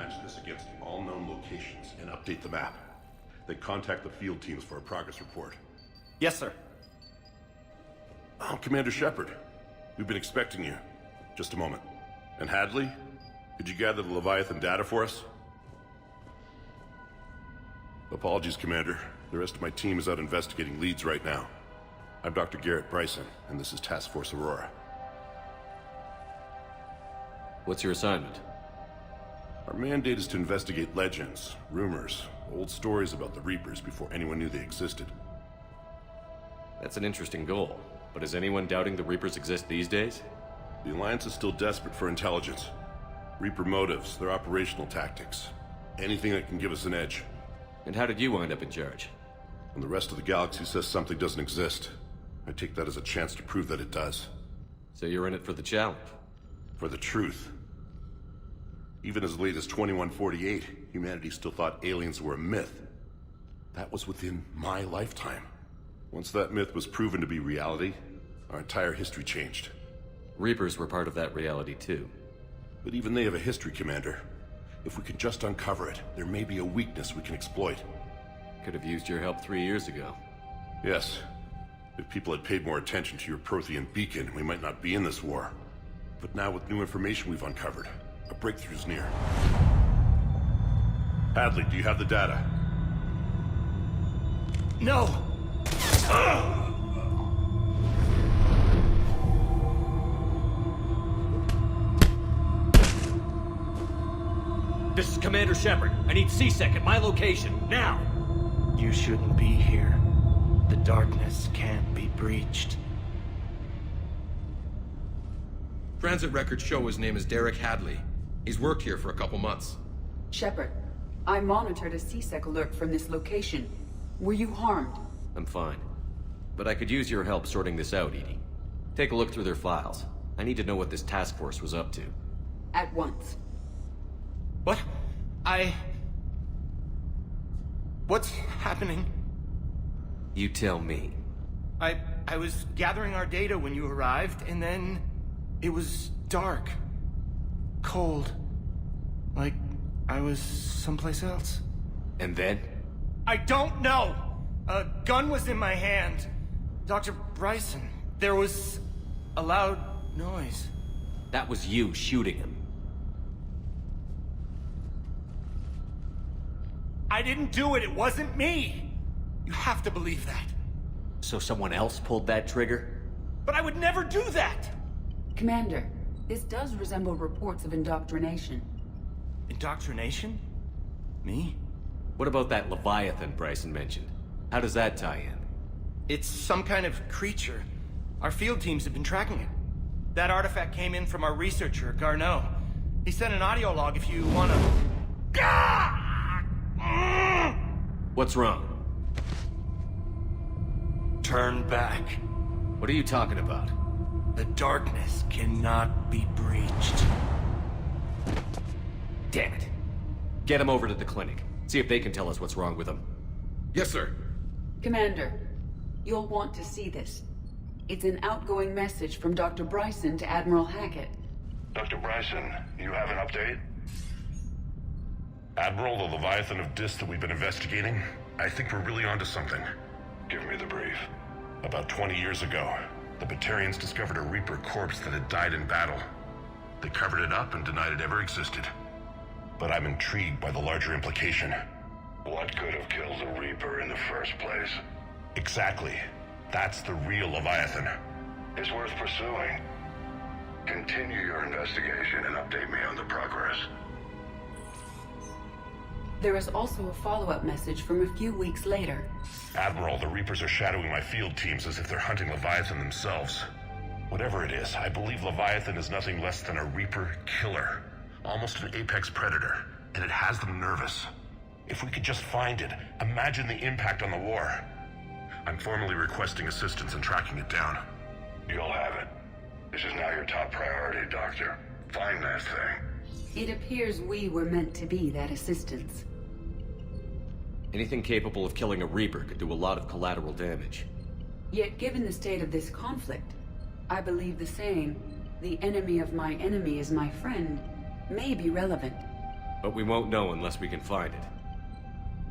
match this against all known locations and update the map. Then contact the field teams for a progress report. Yes, sir. Oh, Commander Shepard. We've been expecting you. Just a moment. And Hadley? Could you gather the Leviathan data for us? Apologies, Commander. The rest of my team is out investigating leads right now. I'm Dr. Garrett Bryson, and this is Task Force Aurora. What's your assignment? Our mandate is to investigate legends, rumors, old stories about the Reapers before anyone knew they existed. That's an interesting goal, but is anyone doubting the Reapers exist these days? The Alliance is still desperate for intelligence. Reaper motives, their operational tactics. Anything that can give us an edge. And how did you wind up in charge? When the rest of the galaxy says something doesn't exist, I take that as a chance to prove that it does. So you're in it for the challenge? For the truth. Even as late as 2148, humanity still thought aliens were a myth. That was within my lifetime. Once that myth was proven to be reality, our entire history changed. Reapers were part of that reality too. But even they have a history, Commander. If we can just uncover it, there may be a weakness we can exploit. Could have used your help 3 years ago. Yes. If people had paid more attention to your Prothean beacon, we might not be in this war. But now with new information we've uncovered, a breakthrough's near. Hadley, do you have the data? No! This is Commander Shepard. I need C-Sec at my location, now! You shouldn't be here. The darkness can't be breached. Transit records show his name is Derek Hadley. He's worked here for a couple months. Shepard, I monitored a C-Sec alert from this location. Were you harmed? I'm fine. But I could use your help sorting this out, Edie. Take a look through their files. I need to know what this task force was up to. At once. What? What's happening? You tell me. I was gathering our data when you arrived, and then it was dark. Cold. Like I was someplace else. And then? I don't know! A gun was in my hand. Dr. Bryson, there was a loud noise. That was you shooting him. I didn't do it, it wasn't me! You have to believe that. So someone else pulled that trigger? But I would never do that! Commander, this does resemble reports of indoctrination. Indoctrination? Me? What about that Leviathan Bryson mentioned? How does that tie in? It's some kind of creature. Our field teams have been tracking it. That artifact came in from our researcher, Garneau. He sent an audio log if you wanna... What's wrong? Turn back. What are you talking about? The darkness cannot be breached. Damn it. Get him over to the clinic. See if they can tell us what's wrong with him. Yes, sir. Commander, you'll want to see this. It's an outgoing message from Dr. Bryson to Admiral Hackett. Dr. Bryson, you have an update? Admiral, the Leviathan of Dis that we've been investigating, I think we're really onto something. Give me the brief. About 20 years ago, the Batarians discovered a Reaper corpse that had died in battle. They covered it up and denied it ever existed. But I'm intrigued by the larger implication. What could have killed the Reaper in the first place? Exactly. That's the real Leviathan. It's worth pursuing. Continue your investigation and update me on the progress. There is also a follow-up message from a few weeks later. Admiral, the Reapers are shadowing my field teams as if they're hunting Leviathan themselves. Whatever it is, I believe Leviathan is nothing less than a Reaper killer. Almost an apex predator, and it has them nervous. If we could just find it, imagine the impact on the war. I'm formally requesting assistance in tracking it down. You'll have it. This is now your top priority, Doctor. Find that thing. It appears we were meant to be that assistance. Anything capable of killing a Reaper could do a lot of collateral damage. Yet given the state of this conflict, I believe the saying, "The enemy of my enemy is my friend," may be relevant. But we won't know unless we can find it.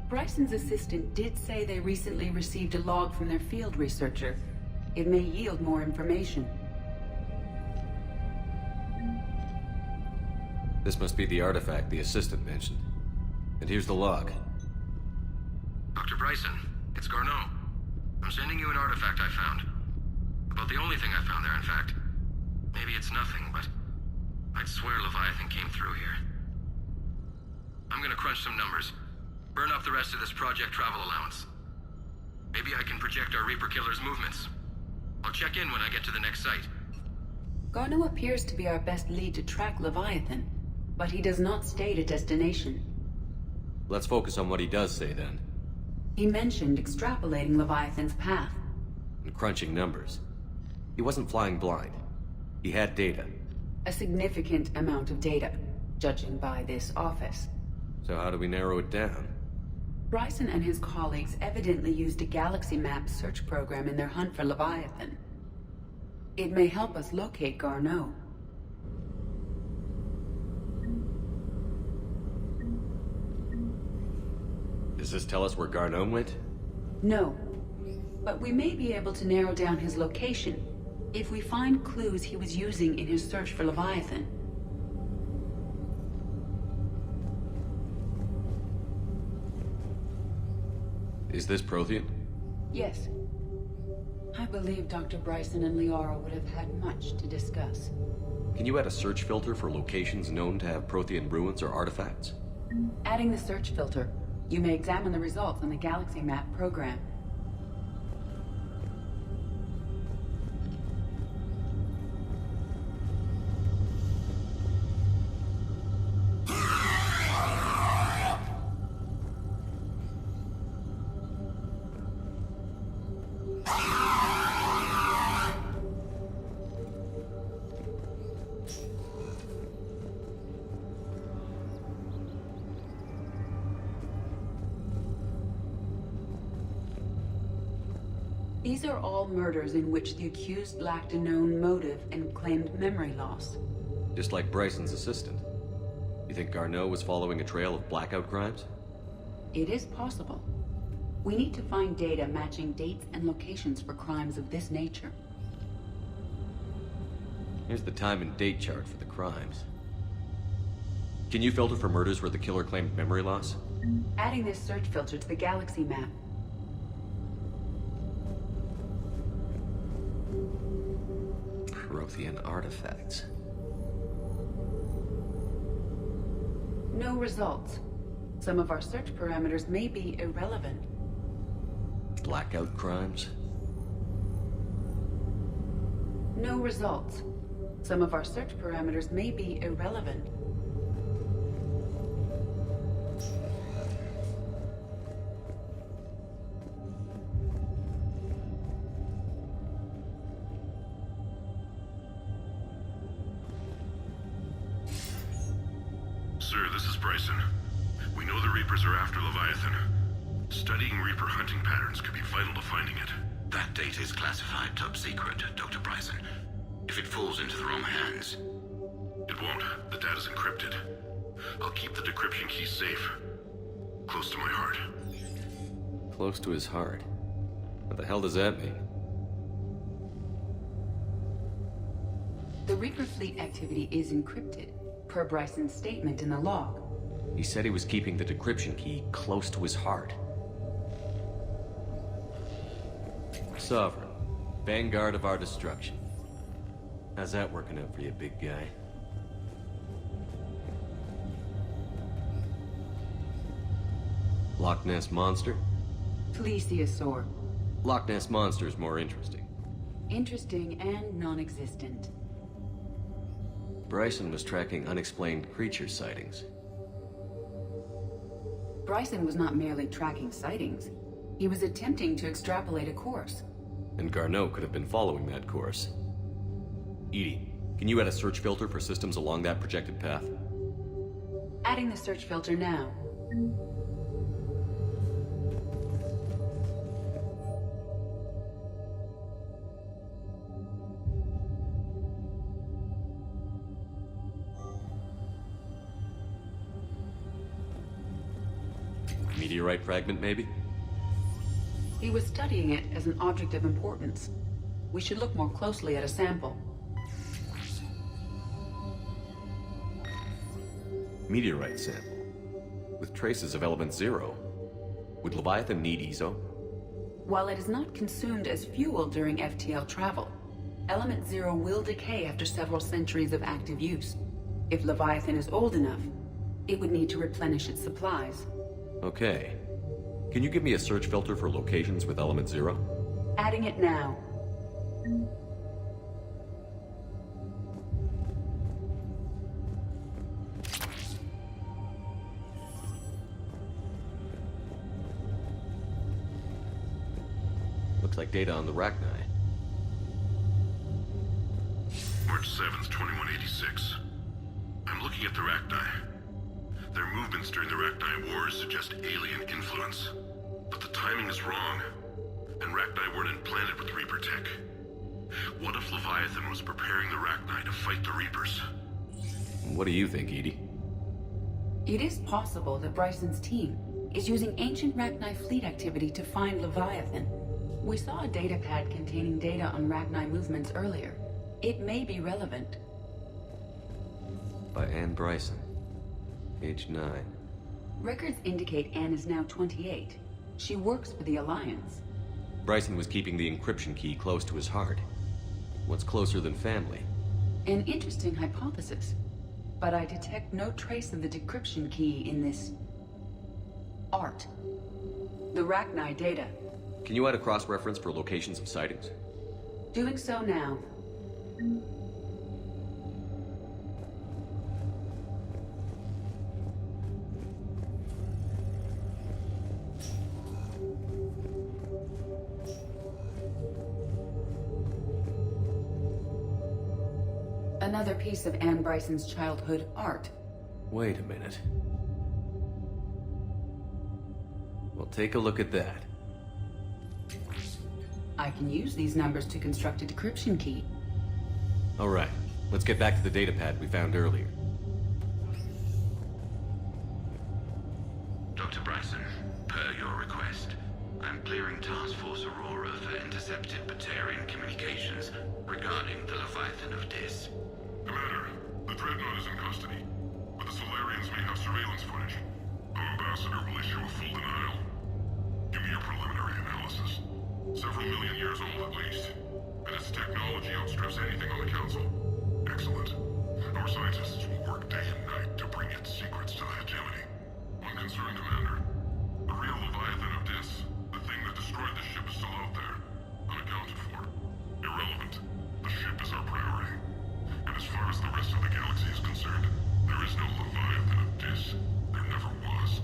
Bryson's assistant did say they recently received a log from their field researcher. It may yield more information. This must be the artifact the assistant mentioned. And here's the log. Dr. Bryson, it's Garneau. I'm sending you an artifact I found. About the only thing I found there, in fact. Maybe it's nothing, but I'd swear Leviathan came through here. I'm gonna crunch some numbers. Burn up the rest of this project travel allowance. Maybe I can project our Reaper Killer's movements. I'll check in when I get to the next site. Garneau appears to be our best lead to track Leviathan, but he does not state a destination. Let's focus on what he does say then. He mentioned extrapolating Leviathan's path. And crunching numbers. He wasn't flying blind. He had data. A significant amount of data, judging by this office. So how do we narrow it down? Bryson and his colleagues evidently used a galaxy map search program in their hunt for Leviathan. It may help us locate Garneau. Does this tell us where Garneau went? No, but we may be able to narrow down his location if we find clues he was using in his search for Leviathan. Is this Prothean? Yes. I believe Dr. Bryson and Liara would have had much to discuss. Can you add a search filter for locations known to have Prothean ruins or artifacts? Adding the search filter, you may examine the results on the galaxy map program. These are all murders in which the accused lacked a known motive and claimed memory loss. Just like Bryson's assistant. You think Garneau was following a trail of blackout crimes? It is possible. We need to find data matching dates and locations for crimes of this nature. Here's the time and date chart for the crimes. Can you filter for murders where the killer claimed memory loss? Adding this search filter to the galaxy map. Prothean artifacts. No results. Some of our search parameters may be irrelevant. Blackout crimes? No results. Some of our search parameters may be irrelevant. Sir, this is Bryson. We know the Reapers are after Leviathan. Studying Reaper hunting patterns could be vital to finding it. That data is classified top secret, Dr. Bryson. If it falls into the wrong hands... It won't. The data's encrypted. I'll keep the decryption key safe. Close to my heart. Close to his heart. What the hell does that mean? The Reaper fleet activity is encrypted, per Bryson's statement in the log. He said he was keeping the decryption key close to his heart. Sovereign, vanguard of our destruction. How's that working out for you, big guy? Loch Ness Monster? Plesiosaur. Loch Ness Monster's more interesting. Interesting and non-existent. Bryson was tracking unexplained creature sightings. Bryson was not merely tracking sightings. He was attempting to extrapolate a course. And Garneau could have been following that course. Edie, can you add a search filter for systems along that projected path? Adding the search filter now. Meteorite fragment, maybe? He was studying it as an object of importance. We should look more closely at a sample. Meteorite sample. With traces of element 0. Would Leviathan need ESO? While it is not consumed as fuel during FTL travel, element 0 will decay after several centuries of active use. If Leviathan is old enough, it would need to replenish its supplies. Okay. Can you give me a search filter for locations with element 0? Adding it now. Looks like data on the Rachni. March 7th, 2186. I'm looking at the Rachni. Their movements during the Rachni Wars suggest alien influence. But the timing is wrong. And Rachni weren't implanted with Reaper tech. What if Leviathan was preparing the Rachni to fight the Reapers? What do you think, Edie? It is possible that Bryson's team is using ancient Rachni fleet activity to find Leviathan. We saw a datapad containing data on Rachni movements earlier. It may be relevant. By Anne Bryson. Age 9. Records indicate Anne is now 28. She works for the Alliance. Bryson was keeping the encryption key close to his heart. What's closer than family? An interesting hypothesis. But I detect no trace of the decryption key in this... art. The Rachni data. Can you add a cross-reference for locations of sightings? Doing so now. Another piece of Anne Bryson's childhood art. Wait a minute. Well, take a look at that. I can use these numbers to construct a decryption key. All right, let's get back to the datapad we found earlier. Dr. Bryson, per your request, I'm clearing Task Force Aurora for intercepted Batarian communications regarding the Leviathan of Dis. Commander, the Dreadnought is in custody, but the Solarians may have surveillance footage. Our ambassador will issue a full denial. Give me your preliminary analysis. Several million years old at least. And its technology outstrips anything on the Council. Excellent. Our scientists will work day and night to bring its secrets to the hegemony. One concern, Commander. The real Leviathan of Dis, the thing that destroyed the ship, is still out there. Unaccounted for. Irrelevant. The ship is our priority. And as far as the rest of the galaxy is concerned, there is no Leviathan of Dis. There never was.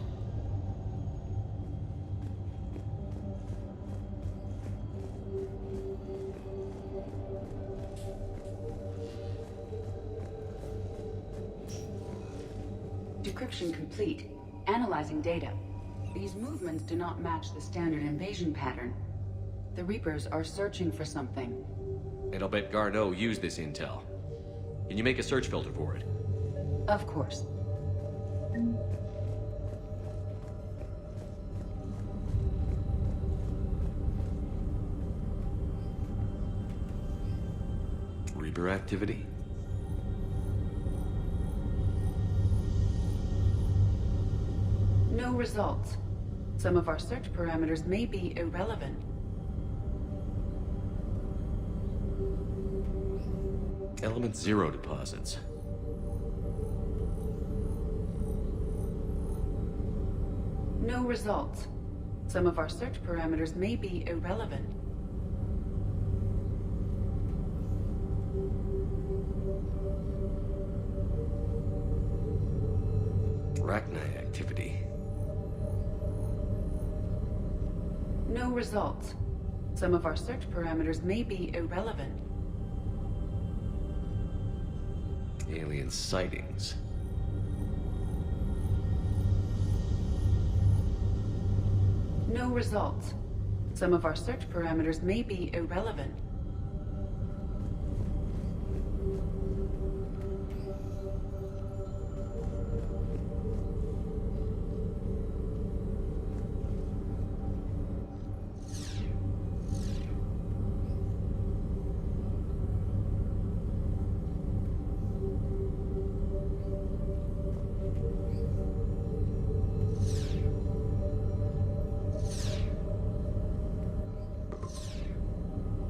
Decryption complete. Analyzing data. These movements do not match the standard invasion pattern. The Reapers are searching for something. And I'll bet Garneau used this intel. Can you make a search filter for it? Of course. Reaper activity? No results. Some of our search parameters may be irrelevant. Element 0 deposits. No results. Some of our search parameters may be irrelevant. Rachni activity. No results. Some of our search parameters may be irrelevant. Alien sightings. No results. Some of our search parameters may be irrelevant.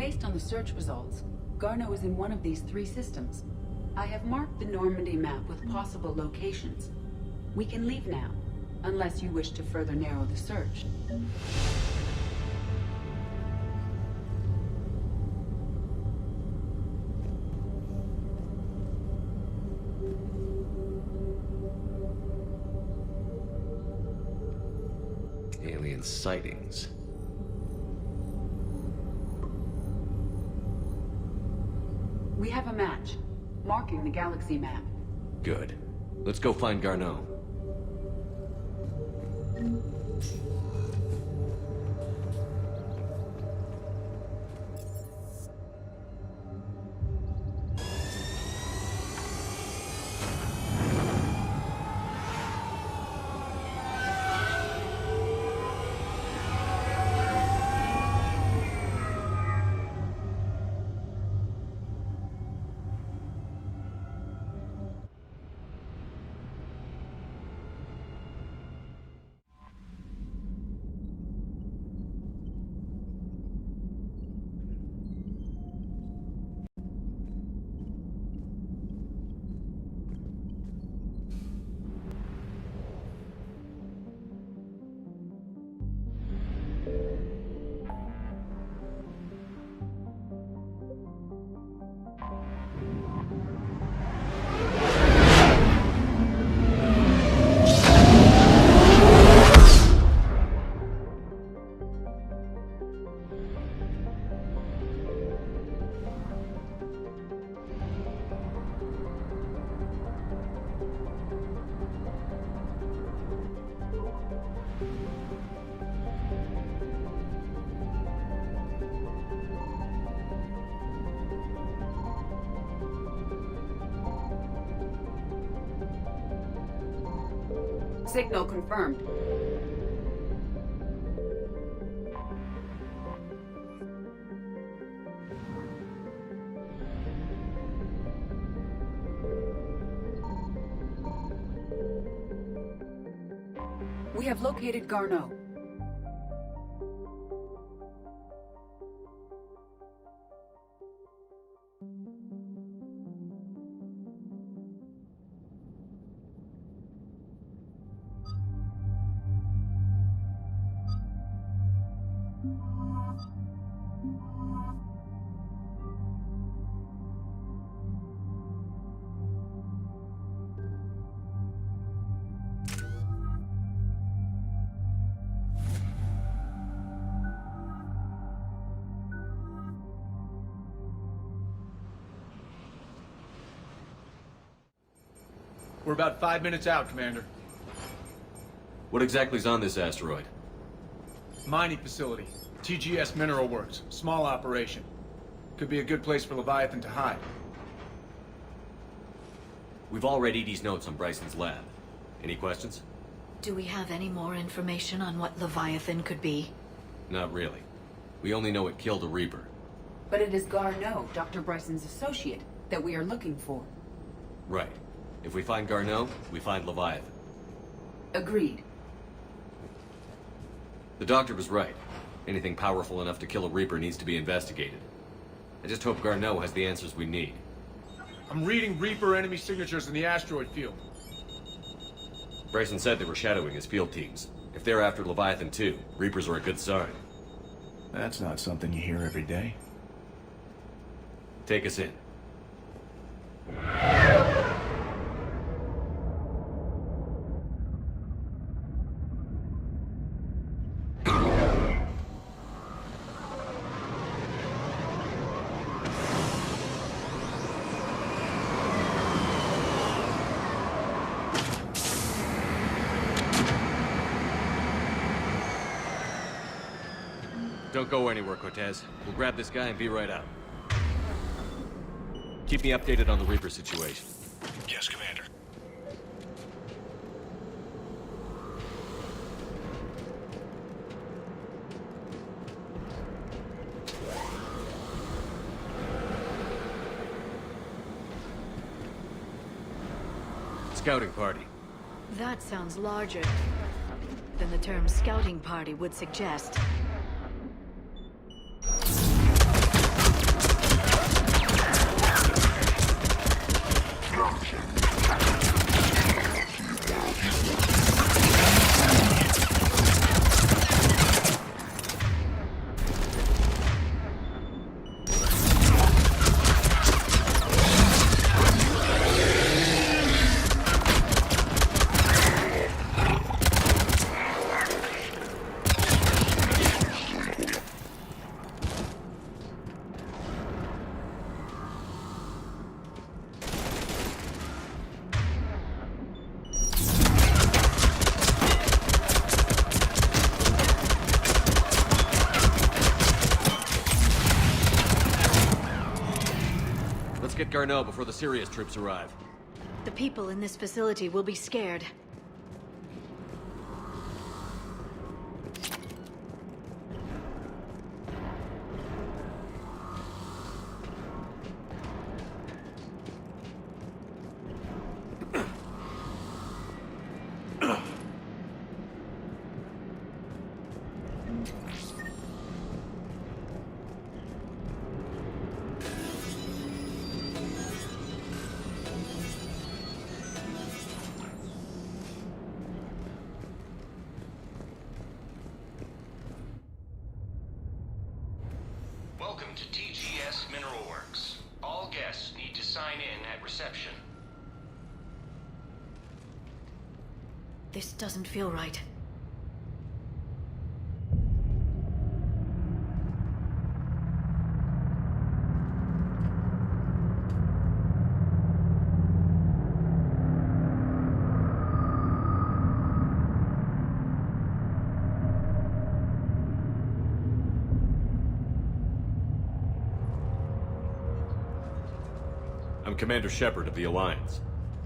Based on the search results, Garneau is in one of these 3 systems. I have marked the Normandy map with possible locations. We can leave now, unless you wish to further narrow the search. Alien sightings. We have a match, marking the galaxy map. Good. Let's go find Garneau. Signal confirmed. We have located Garneau. We're about 5 minutes out, Commander. What exactly is on this asteroid? Mining facility. TGS Mineral Works. Small operation. Could be a good place for Leviathan to hide. We've all read Edie's notes on Bryson's lab. Any questions? Do we have any more information on what Leviathan could be? Not really. We only know it killed a Reaper. But it is Garneau, Dr. Bryson's associate, that we are looking for. Right. If we find Garneau, we find Leviathan. Agreed. The doctor was right. Anything powerful enough to kill a Reaper needs to be investigated. I just hope Garneau has the answers we need. I'm reading Reaper enemy signatures in the asteroid field. Bryson said they were shadowing his field teams. If they're after Leviathan too, Reapers are a good sign. That's not something you hear every day. Take us in. Don't go anywhere, Cortez. We'll grab this guy and be right out. Keep me updated on the Reaper situation. Yes, Commander. Scouting party. That sounds larger than the term scouting party would suggest. Let's get Garneau before the serious troops arrive. The people in this facility will be scared. Welcome to TGS Mineral Works. All guests need to sign in at reception. This doesn't feel right. I'm Commander Shepard of the Alliance.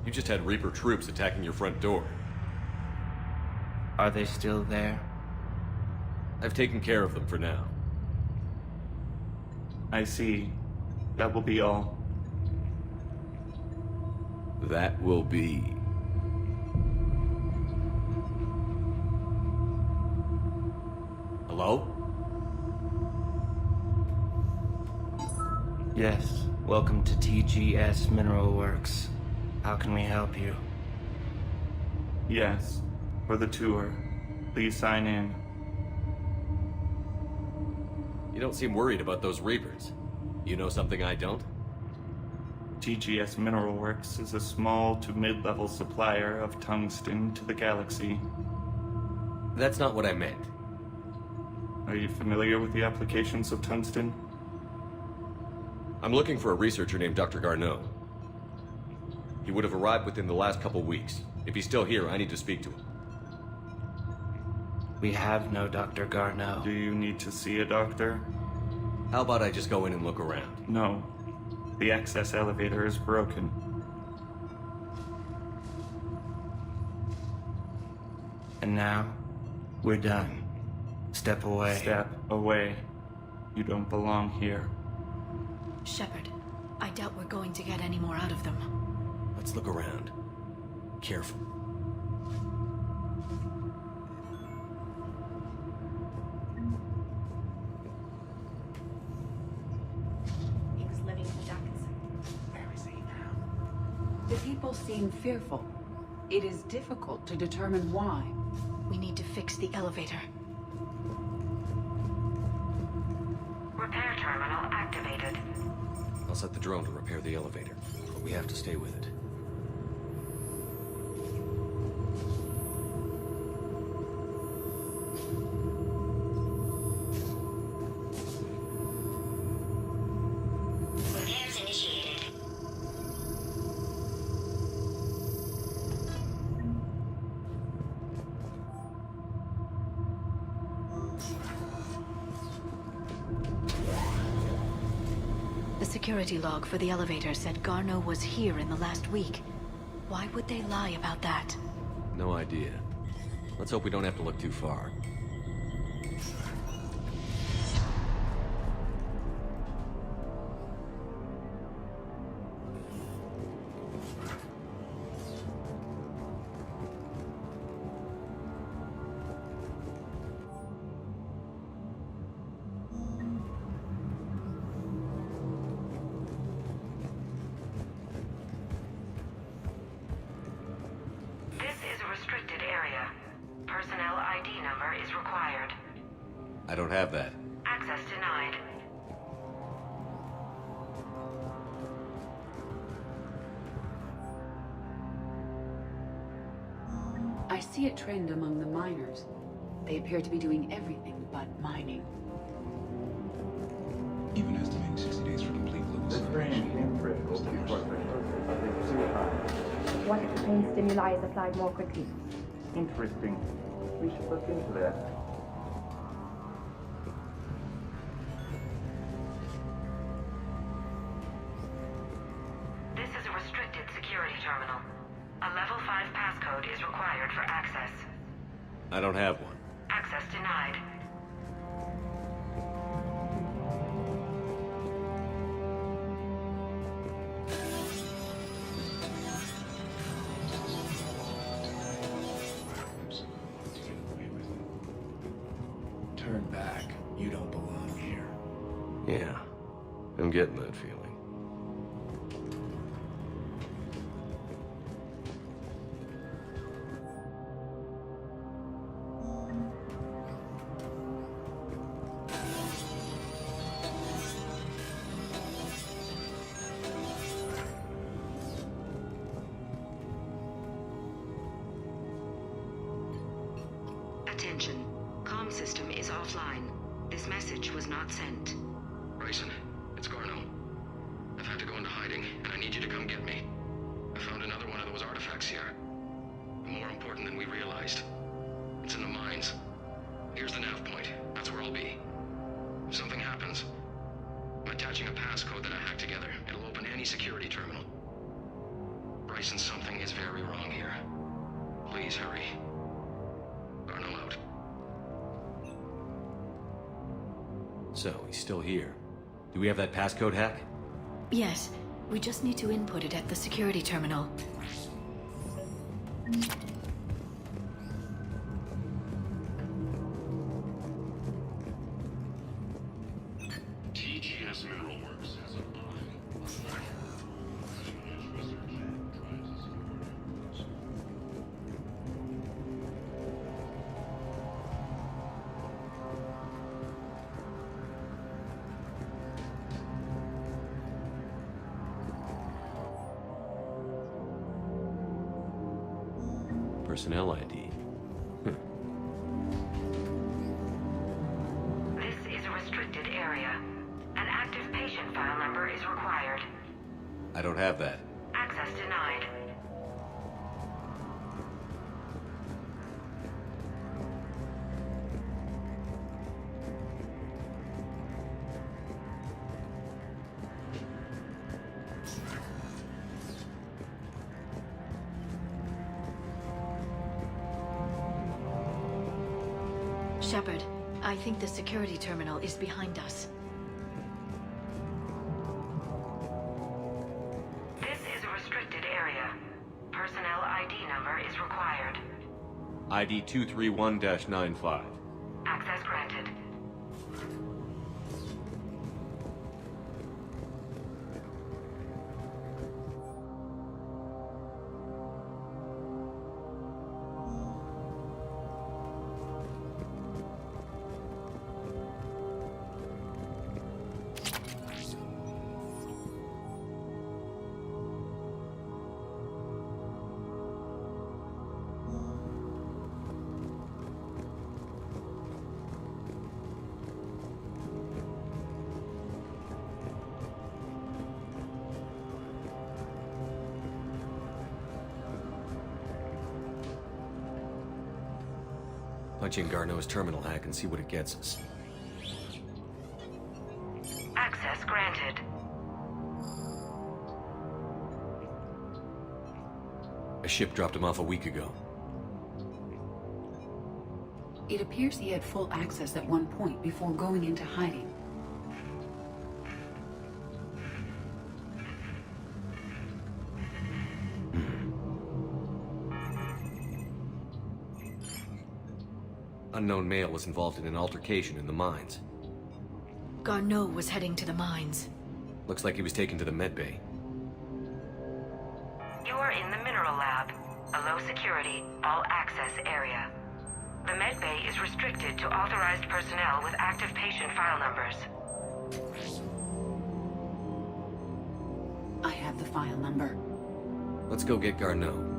You just had Reaper troops attacking your front door. Are they still there? I've taken care of them for now. I see. That will be all. That will be... Hello? Yes. Welcome to TGS Mineral Works. How can we help you? Yes. For the tour. Please sign in. You don't seem worried about those Reapers. You know something I don't? TGS Mineral Works is a small to mid-level supplier of tungsten to the galaxy. That's not what I meant. Are you familiar with the applications of tungsten? I'm looking for a researcher named Dr. Garneau. He would have arrived within the last couple weeks. If he's still here, I need to speak to him. We have no Dr. Garneau. Do you need to see a doctor? How about I just go in and look around? No. The access elevator is broken. And now, we're done. Step away. Step away. You don't belong here. Shepard, I doubt we're going to get any more out of them. Let's look around. Careful. The people seem fearful. It is difficult to determine why. We need to fix the elevator. Repair terminal activated. I'll set the drone to repair the elevator, but we have to stay with it. Repairs initiated. The security log for the elevator said Garneau was here in the last week. Why would they lie about that? No idea. Let's hope we don't have to look too far. I don't have that. Access denied. I see a trend among the miners. They appear to be doing everything but mining. Even estimating 60 days for complete global separation. What if the pain stimuli is applied more quickly? Interesting. We should look into that. This is a restricted security terminal. A level 5 passcode is required for access. I don't have one. Access denied. Turn back. You don't belong here. Yeah, I'm getting that feeling. Attention. Comm system is offline. This message was not sent. Bryson, it's Garno. I've had to go into hiding, and I need you to come get me. I found another one of those artifacts here. More important than we realized. It's in the mines. Here's the nav point. That's where I'll be. If something happens, I'm attaching a passcode that I hacked together. It'll open any security terminal. Bryson, something is very wrong here. Please hurry. Garno out. So, he's still here. Do we have that passcode hack? Yes, we just need to input it at the security terminal. TGS Mineral Works has a Personnel ID. This is a restricted area. An active patient file number is required. I don't have that. Access denied. Shepard, I think the security terminal is behind us. This is a restricted area. Personnel ID number is required. ID 231-95. Access granted. Punch in Garneau's terminal hack and see what it gets us. Access granted. A ship dropped him off a week ago. It appears he had full access at one point before going into hiding. Unknown male was involved in an altercation in the mines. Garneau was heading to the mines. Looks like he was taken to the medbay. You are in the mineral lab, a low security, all access area. The medbay is restricted to authorized personnel with active patient file numbers. I have the file number. Let's go get Garneau.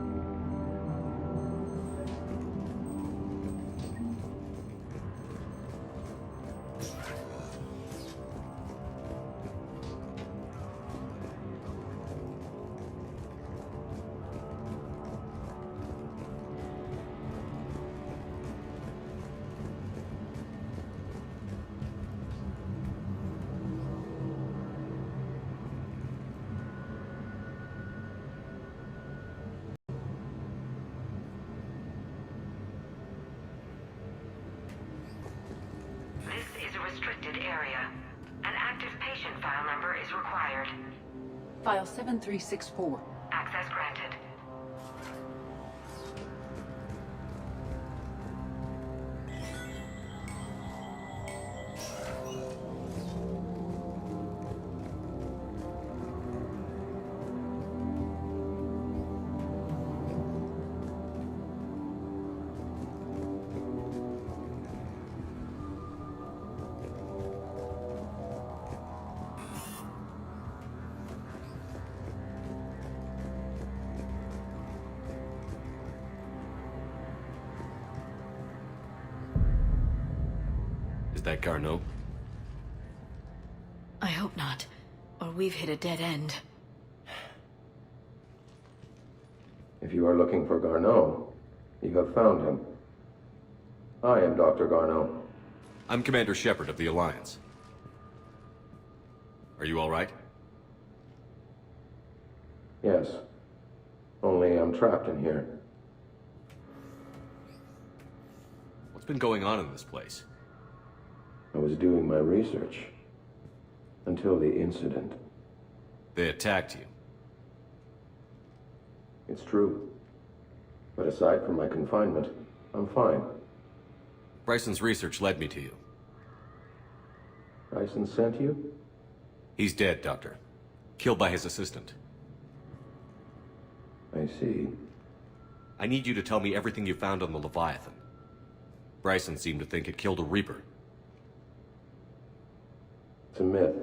This is a restricted area. An active patient file number is required. File 7364. Access granted. Is that Garneau? I hope not, or we've hit a dead end. If you are looking for Garneau, you have found him. I am Dr. Garneau. I'm Commander Shepard of the Alliance. Are you all right? Yes. Only I'm trapped in here. What's been going on in this place? I was doing my research. Until the incident. They attacked you. It's true. But aside from my confinement, I'm fine. Bryson's research led me to you. Bryson sent you? He's dead, Doctor. Killed by his assistant. I see. I need you to tell me everything you found on the Leviathan. Bryson seemed to think it killed a Reaper. It's a myth.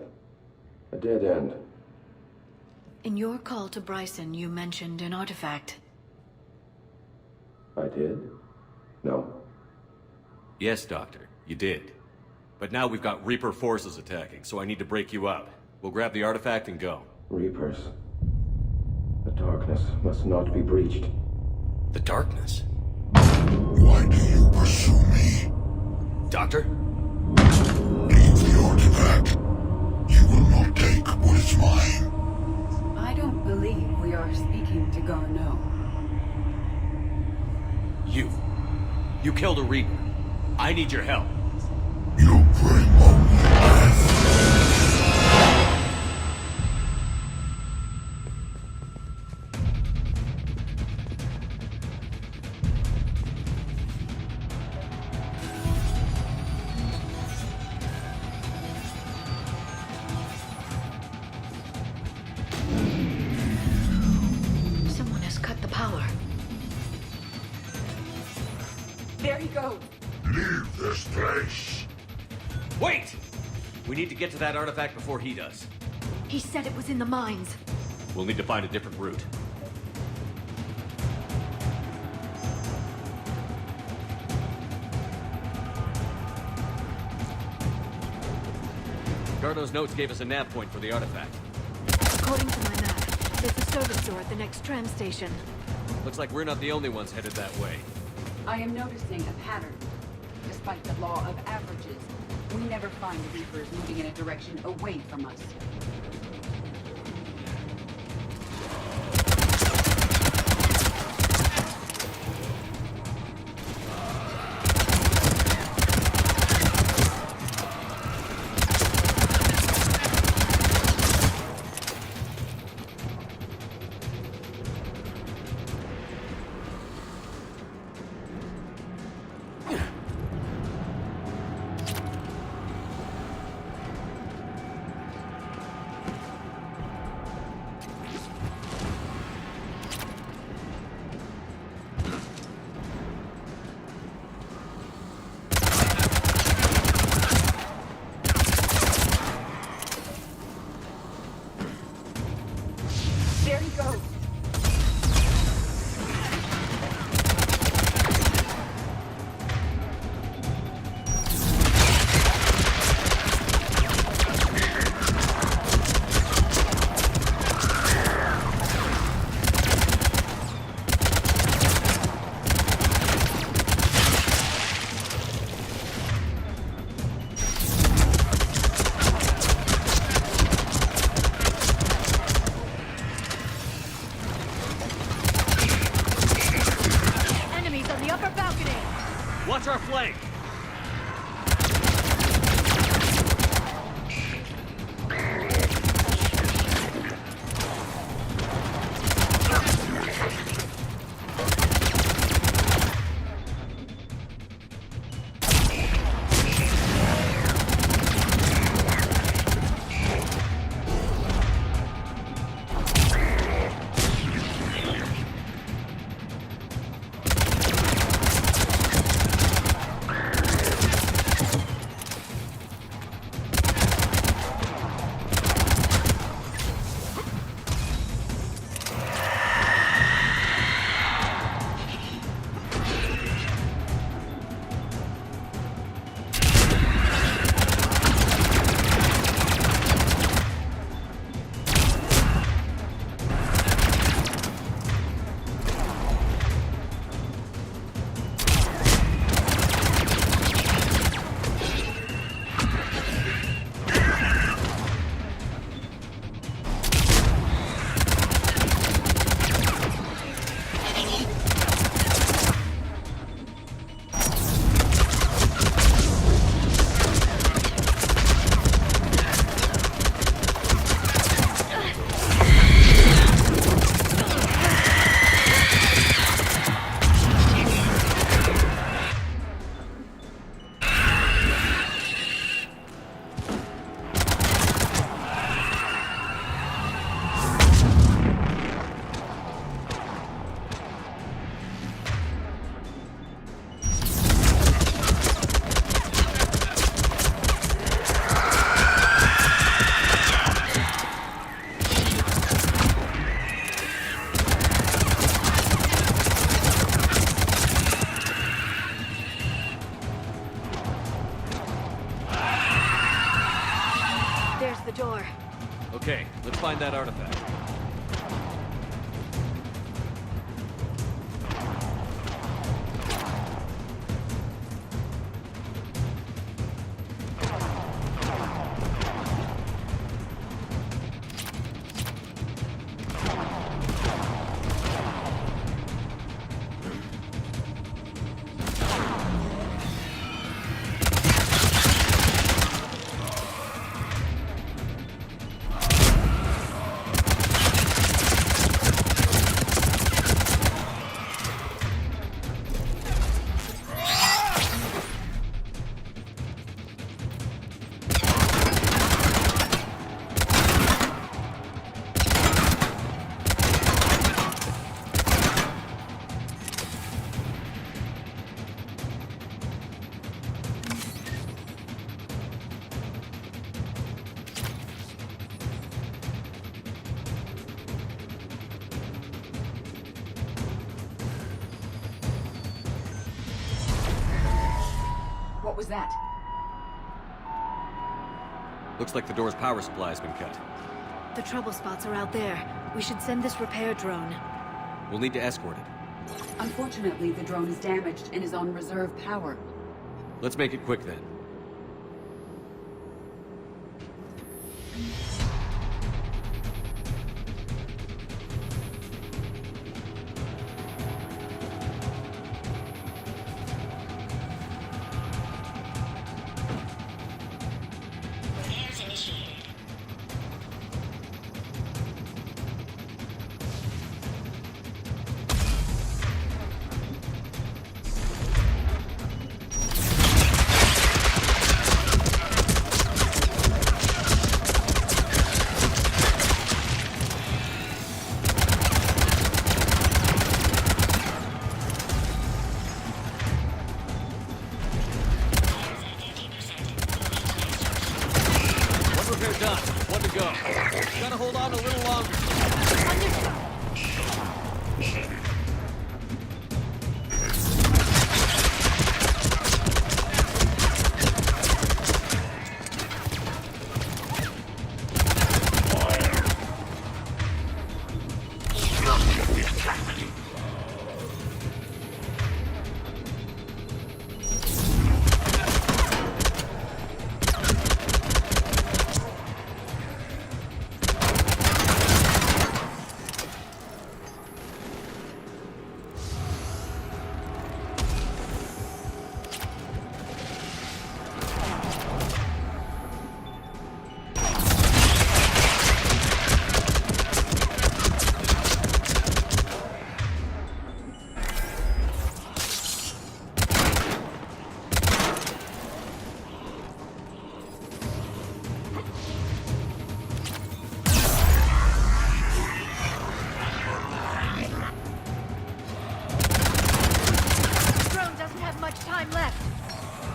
A dead end. In your call to Bryson, you mentioned an artifact. I did? No. Yes, Doctor, you did. But now we've got Reaper forces attacking, so I need to break you out. We'll grab the artifact and go. Reapers. The darkness must not be breached. The darkness? Why do you pursue me? Doctor? Leave the artifact. You will not take what is mine. I don't believe we are speaking to Garneau. You killed a Reaper. I need your help. You bring only death. Someone has cut the power. There he goes. Leave this place. Wait! We need to get to that artifact before he does. He said it was in the mines. We'll need to find a different route. Garneau's notes gave us a nav point for the artifact. According to my map, there's a service door at the next tram station. Looks like we're not the only ones headed that way. I am noticing a pattern. Despite the law of averages, we never find Reapers moving in a direction away from us. Okay, let's find that artifact. What was that? Looks like the door's power supply has been cut. The trouble spots are out there. We should send this repair drone. We'll need to escort it. Unfortunately, the drone is damaged and is on reserve power. Let's make it quick then.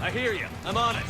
I hear you. I'm on it.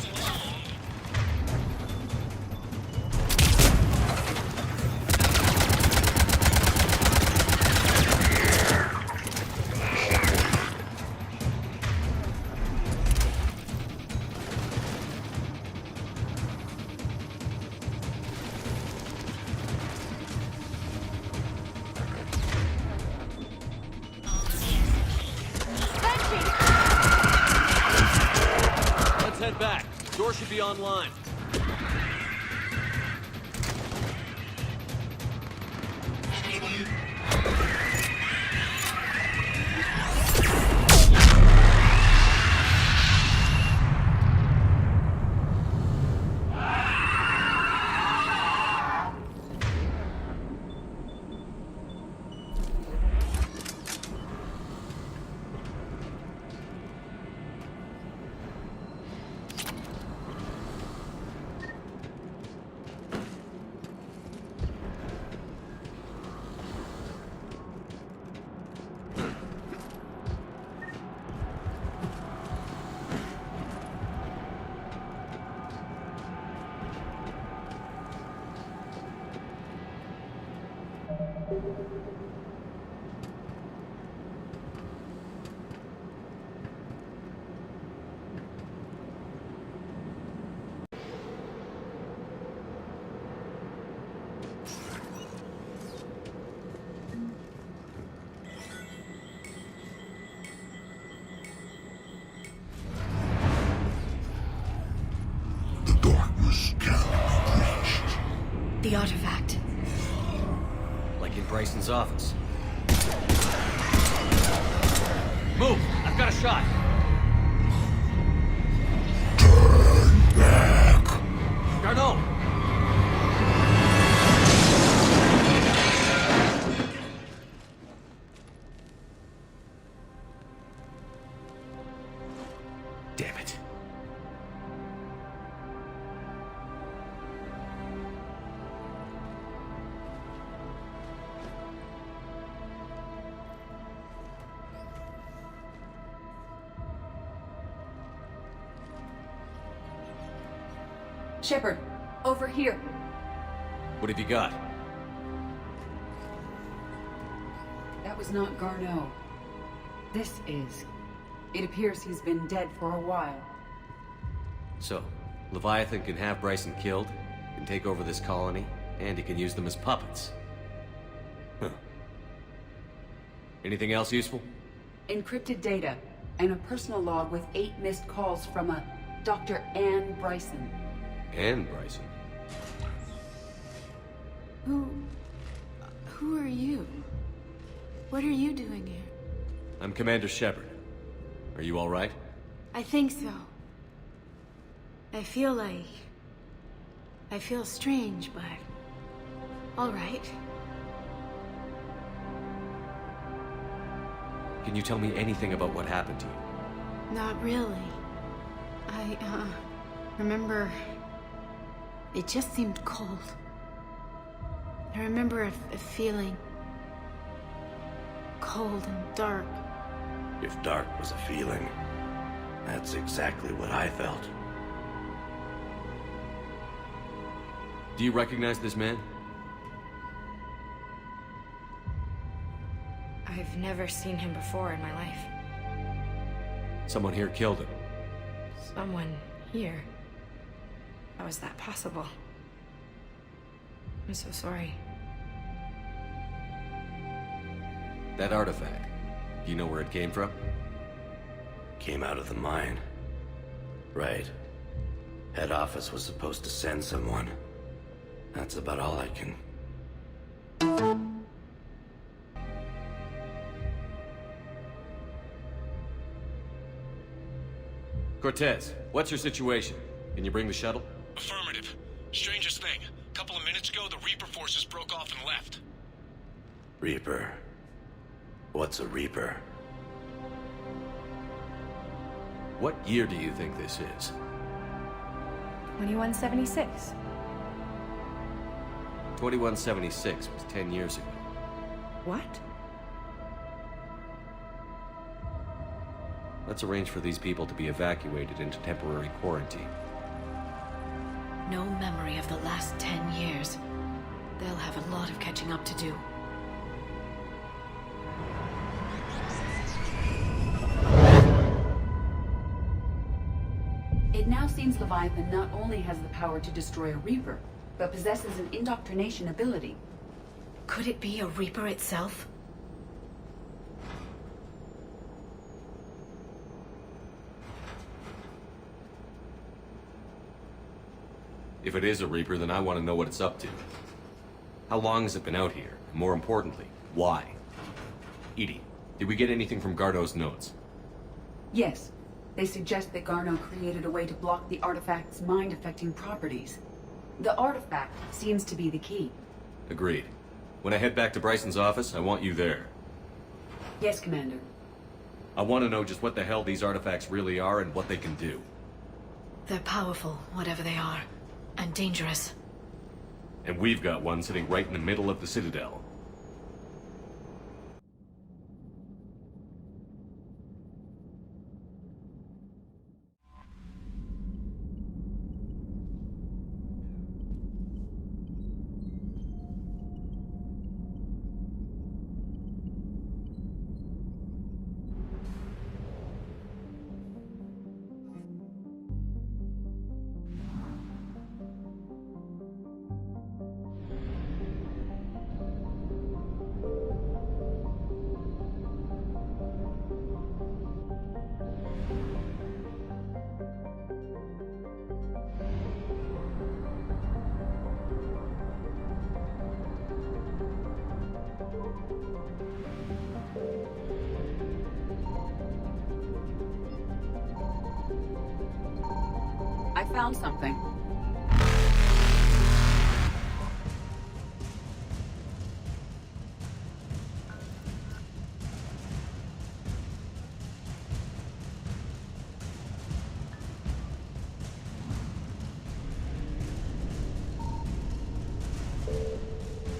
Head back. Door should be online. the artifact. Like in Bryson's office. Move! I've got a shot! Turn back! Garneau! Damn it. Shepard, over here. What have you got? That was not Garneau. This is. It appears he's been dead for a while. So, Leviathan can have Bryson killed, can take over this colony, and he can use them as puppets. Huh. Anything else useful? Encrypted data, and a personal log with 8 missed calls from a Dr. Anne Bryson. Anne Bryson? Who are you? What are you doing here? I'm Commander Shepard. Are you all right? I think so. I feel strange, but... all right. Can you tell me anything about what happened to you? Not really. I, remember... it just seemed cold. I remember a feeling... cold and dark. If dark was a feeling, that's exactly what I felt. Do you recognize this man? I've never seen him before in my life. Someone here killed him. Someone here? How is that possible? I'm so sorry. That artifact, do you know where it came from? Came out of the mine. Right. Head office was supposed to send someone. That's about all I can... Cortez, what's your situation? Can you bring the shuttle? Affirmative. Strangest thing. A couple of minutes ago, the Reaper forces broke off and left. Reaper. What's a Reaper? What year do you think this is? 2176. 2176 was 10 years ago. What? Let's arrange for these people to be evacuated into temporary quarantine. No memory of the last 10 years. They'll have a lot of catching up to do. It now seems Leviathan not only has the power to destroy a Reaper, but possesses an indoctrination ability. Could it be a Reaper itself? If it is a Reaper, then I want to know what it's up to. How long has it been out here? And more importantly, why? Edie, did we get anything from Garneau's notes? Yes. They suggest that Garneau created a way to block the artifact's mind-affecting properties. The artifact seems to be the key. Agreed. When I head back to Bryson's office, I want you there. Yes, Commander. I want to know just what the hell these artifacts really are and what they can do. They're powerful, whatever they are. And dangerous. And we've got one sitting right in the middle of the Citadel. found something.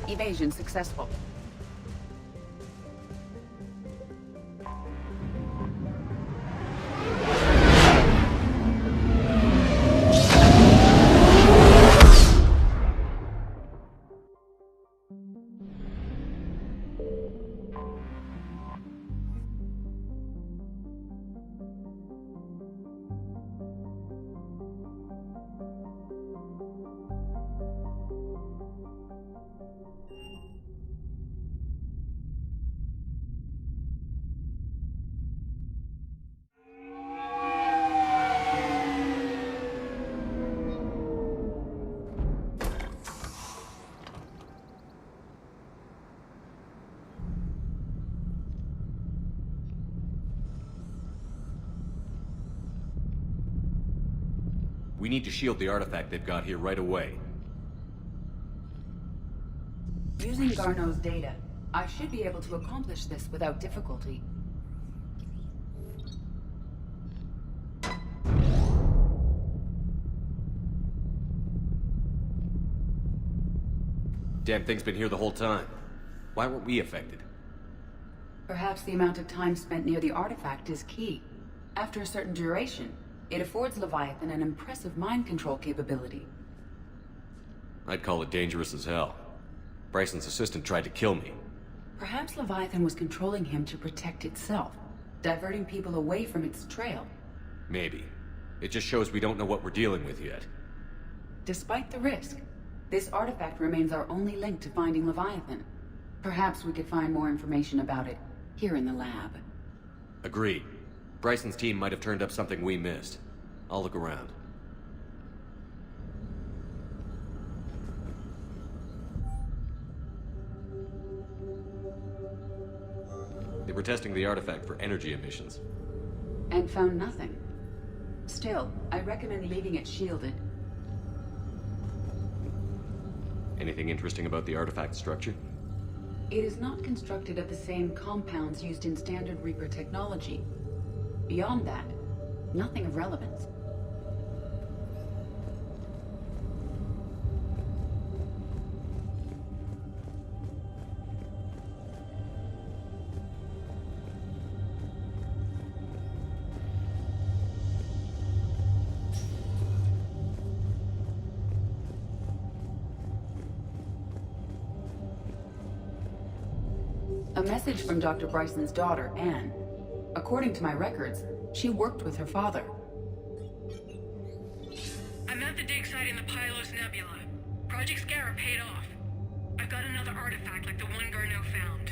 Evasion successful. We need to shield the artifact they've got here right away. Using Garneau's data, I should be able to accomplish this without difficulty. Damn thing's been here the whole time. Why weren't we affected? Perhaps the amount of time spent near the artifact is key. After a certain duration, it affords Leviathan an impressive mind control capability. I'd call it dangerous as hell. Bryson's assistant tried to kill me. Perhaps Leviathan was controlling him to protect itself, diverting people away from its trail. Maybe. It just shows we don't know what we're dealing with yet. Despite the risk, this artifact remains our only link to finding Leviathan. Perhaps we could find more information about it here in the lab. Agreed. Bryson's team might have turned up something we missed. I'll look around. They were testing the artifact for energy emissions. And found nothing. Still, I recommend leaving it shielded. Anything interesting about the artifact structure? It is not constructed of the same compounds used in standard Reaper technology. Beyond that, nothing of relevance. A message from Dr. Bryson's daughter, Anne. According to my records, she worked with her father. I'm at the dig site in the Pylos Nebula. Project Scarab paid off. I've got another artifact like the one Garneau found.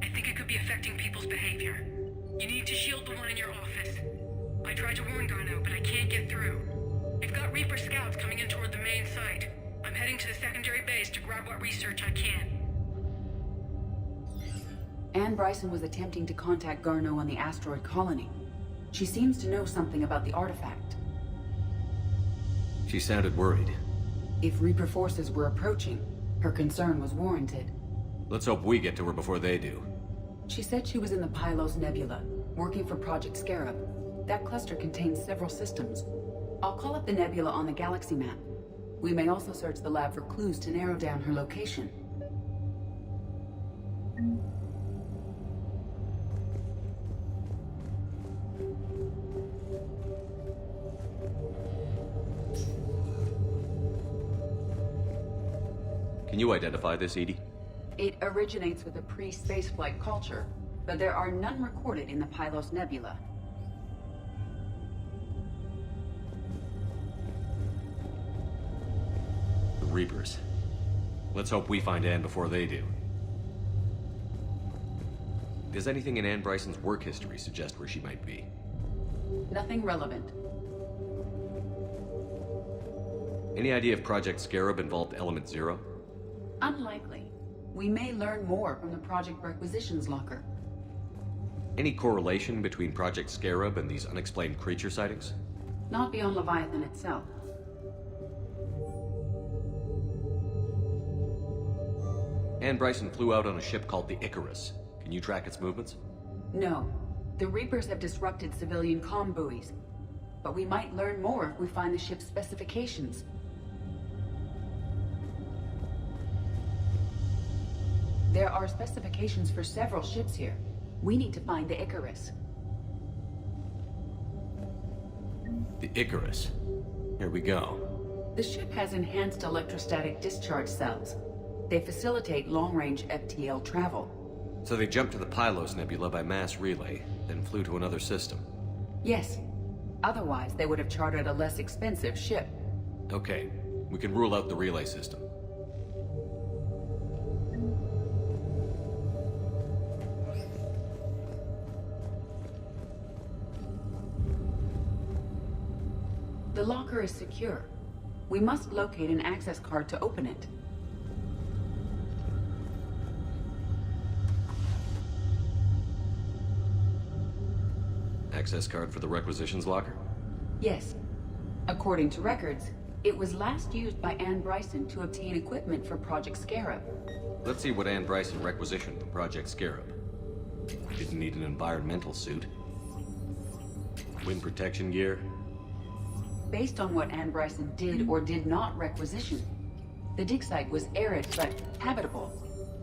I think it could be affecting people's behavior. You need to shield the one in your office. I tried to warn Garneau, but I can't get through. They've got Reaper scouts coming in toward the main site. I'm heading to the secondary base to grab what research I can. Anne Bryson was attempting to contact Garneau on the asteroid colony. She seems to know something about the artifact. She sounded worried. If Reaper forces were approaching, her concern was warranted. Let's hope we get to her before they do. She said she was in the Pylos Nebula, working for Project Scarab. That cluster contains several systems. I'll call up the nebula on the galaxy map. We may also search the lab for clues to narrow down her location. Can you identify this, Edie? It originates with a pre-spaceflight culture, but there are none recorded in the Pylos Nebula. The Reapers. Let's hope we find Anne before they do. Does anything in Anne Bryson's work history suggest where she might be? Nothing relevant. Any idea if Project Scarab involved Element Zero? Unlikely. We may learn more from the Project Requisitions Locker. Any correlation between Project Scarab and these unexplained creature sightings? Not beyond Leviathan itself. Ann Bryson flew out on a ship called the Icarus. Can you track its movements? No. The Reapers have disrupted civilian comm buoys. But we might learn more if we find the ship's specifications. There are specifications for several ships here. We need to find the Icarus. The Icarus. Here we go. The ship has enhanced electrostatic discharge cells. They facilitate long-range FTL travel. So they jumped to the Pylos Nebula by mass relay, then flew to another system. Yes. Otherwise, they would have chartered a less expensive ship. Okay, we can rule out the relay system. The locker is secure. We must locate an access card to open it. Access card for the requisitions locker? Yes. According to records, it was last used by Ann Bryson to obtain equipment for Project Scarab. Let's see what Ann Bryson requisitioned for Project Scarab. Didn't need an environmental suit. Wind protection gear. Based on what Ann Bryson did or did not requisition, the dig site was arid but habitable.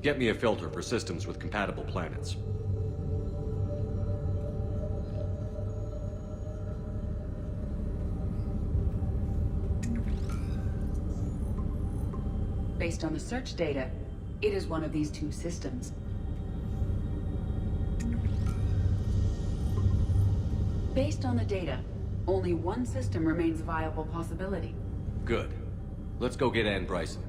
Get me a filter for systems with compatible planets. Based on the search data, it is one of these two systems. Based on the data, only one system remains a viable possibility. Good. Let's go get Ann Bryson.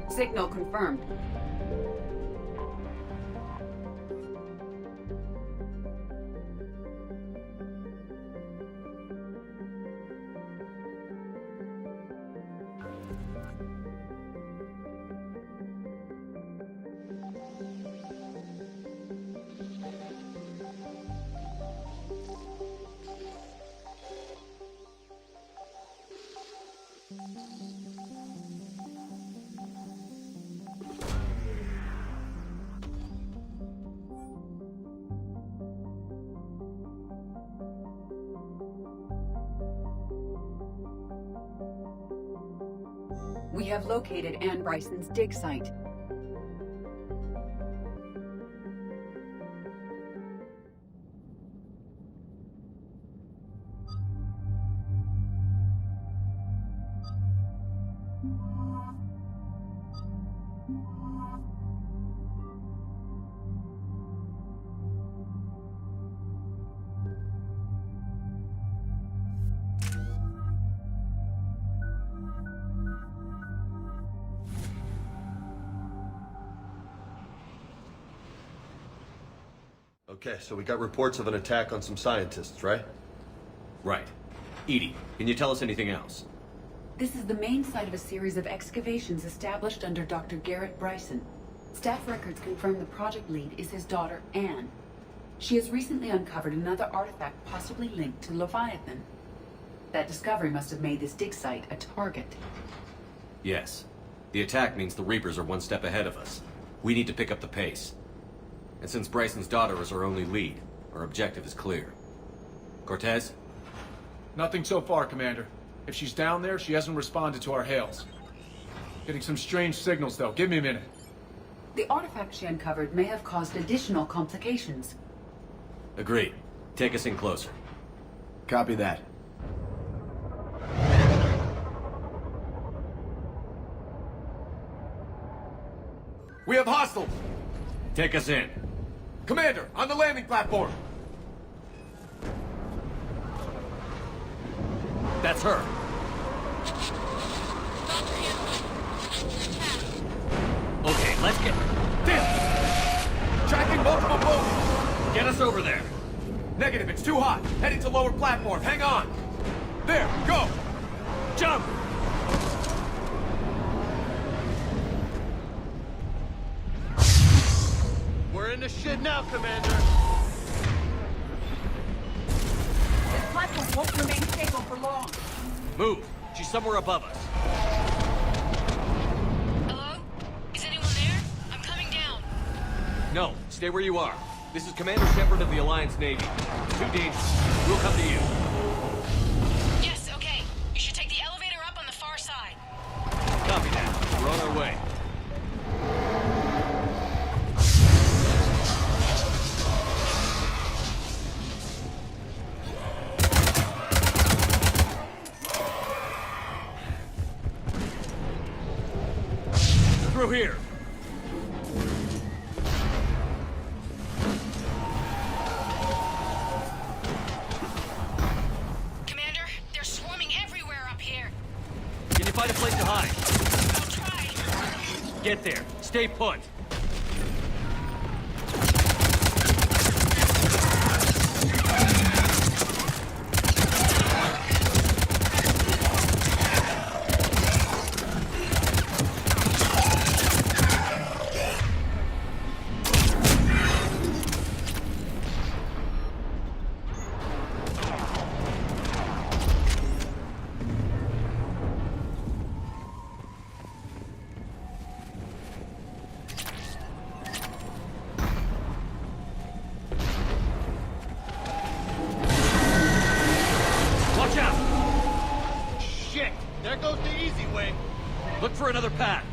Signal confirmed. We have located Ann Bryson's dig site. Okay, so we got reports of an attack on some scientists, right? Right. Edie, can you tell us anything else? This is the main site of a series of excavations established under Dr. Garrett Bryson. Staff records confirm the project lead is his daughter, Anne. She has recently uncovered another artifact possibly linked to Leviathan. That discovery must have made this dig site a target. Yes. The attack means the Reapers are one step ahead of us. We need to pick up the pace. And since Bryson's daughter is our only lead, our objective is clear. Cortez? Nothing so far, Commander. If she's down there, she hasn't responded to our hails. Getting some strange signals, though. Give me a minute. The artifact she uncovered may have caused additional complications. Agreed. Take us in closer. Copy that. We have hostiles! Take us in. Commander, on the landing platform! That's her. Okay, let's get... Damn! Tracking multiple boats! Get us over there. Negative, it's too hot. Heading to lower platform. Hang on. There, go! Jump! We're in the shit now, Commander. This platform won't remain stable for long. Move. She's somewhere above us. Hello? Is anyone there? I'm coming down. No, stay where you are. This is Commander Shepard of the Alliance Navy. It's too dangerous. We'll come to you. Yes, okay. You should take the elevator up on the far side. Copy that. We're on our way. Through here. Commander, they're swarming everywhere up here. Can you find a place to hide? I'll try. Get there. Stay put. Look for another path.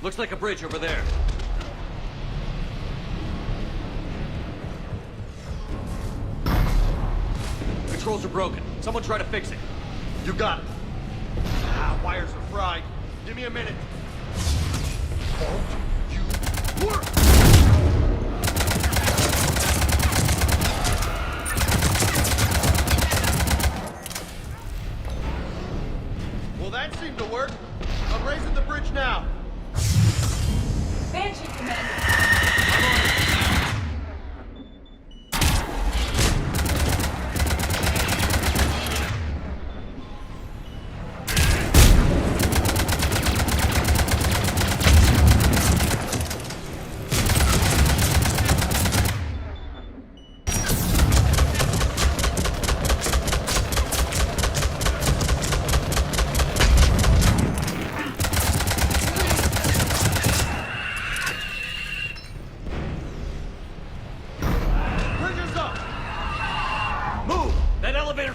Looks like a bridge over there. Controls are broken. Someone try to fix it. You got it. Wires are fried. Give me a minute. Don't you work! Well, that seemed to work. I'm raising the bridge now. Banshee, Commander.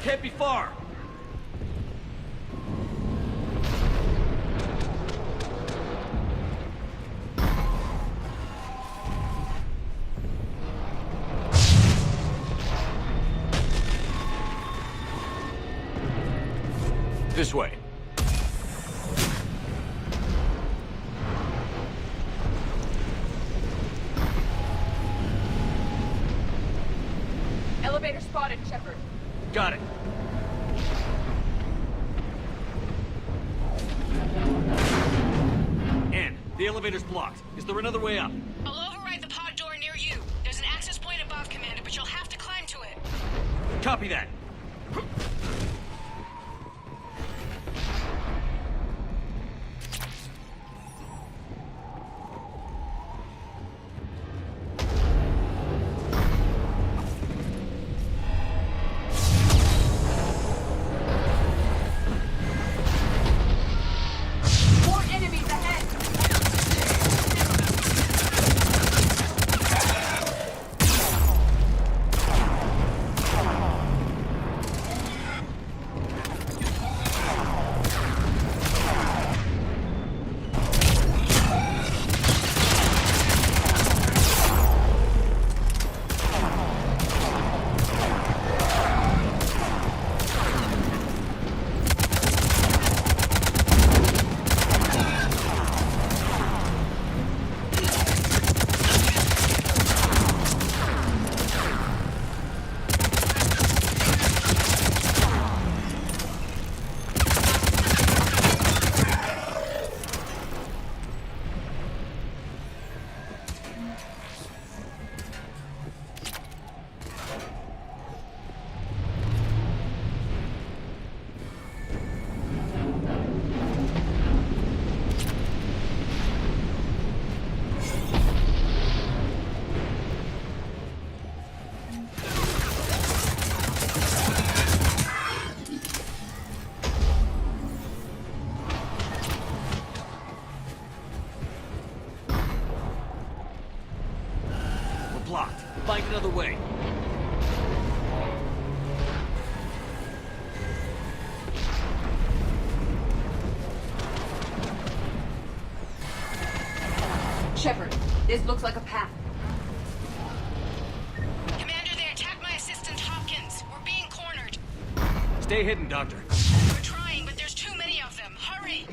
Can't be far. This way. Elevator spotted, Shepard. Got it. elevator's blocked. Is there another way up? I'll override the pod door near you. There's an access point above, Commander, but you'll have to climb to it. Copy that. Blocked. Find another way. Shepard, this looks like a path. Commander, they attacked my assistant Hopkins. We're being cornered. Stay hidden, Doctor. We're trying, but there's too many of them. Hurry!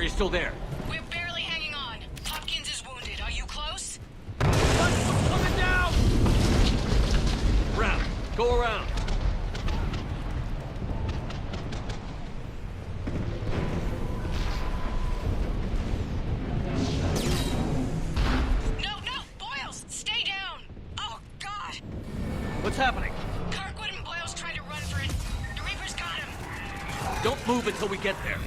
Still there. We're barely hanging on. Hopkins is wounded. Are you close? Coming down! Round. Go around. No! Boyles! Stay down! Oh, God! What's happening? Kirkwood and Boyles tried to run for it. The Reaper's got him. Don't move until we get there.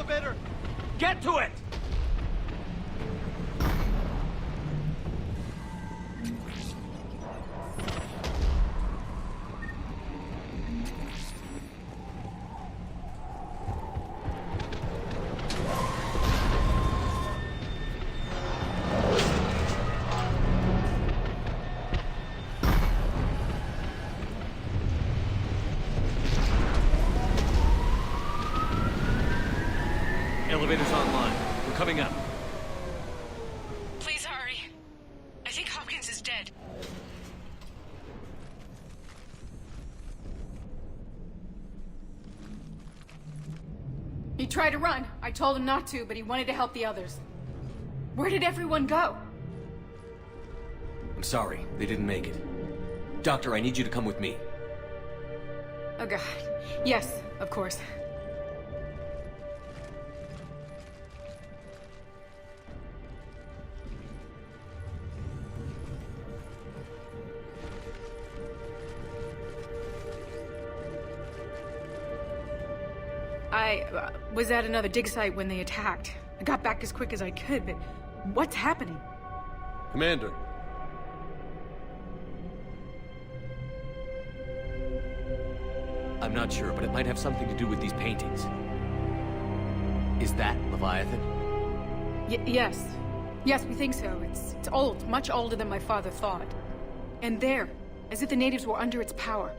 elevator! Get to it! Elevator's online. We're coming up. Please hurry. I think Hopkins is dead. He tried to run. I told him not to, but he wanted to help the others. Where did everyone go? I'm sorry, they didn't make it. Doctor, I need you to come with me. Oh god. Yes, of course. I was at another dig site when they attacked. I got back as quick as I could, but what's happening? Commander. I'm not sure, but it might have something to do with these paintings. Is that Leviathan? Yes. Yes, we think so. It's old, much older than my father thought. And there, as if the natives were under its power.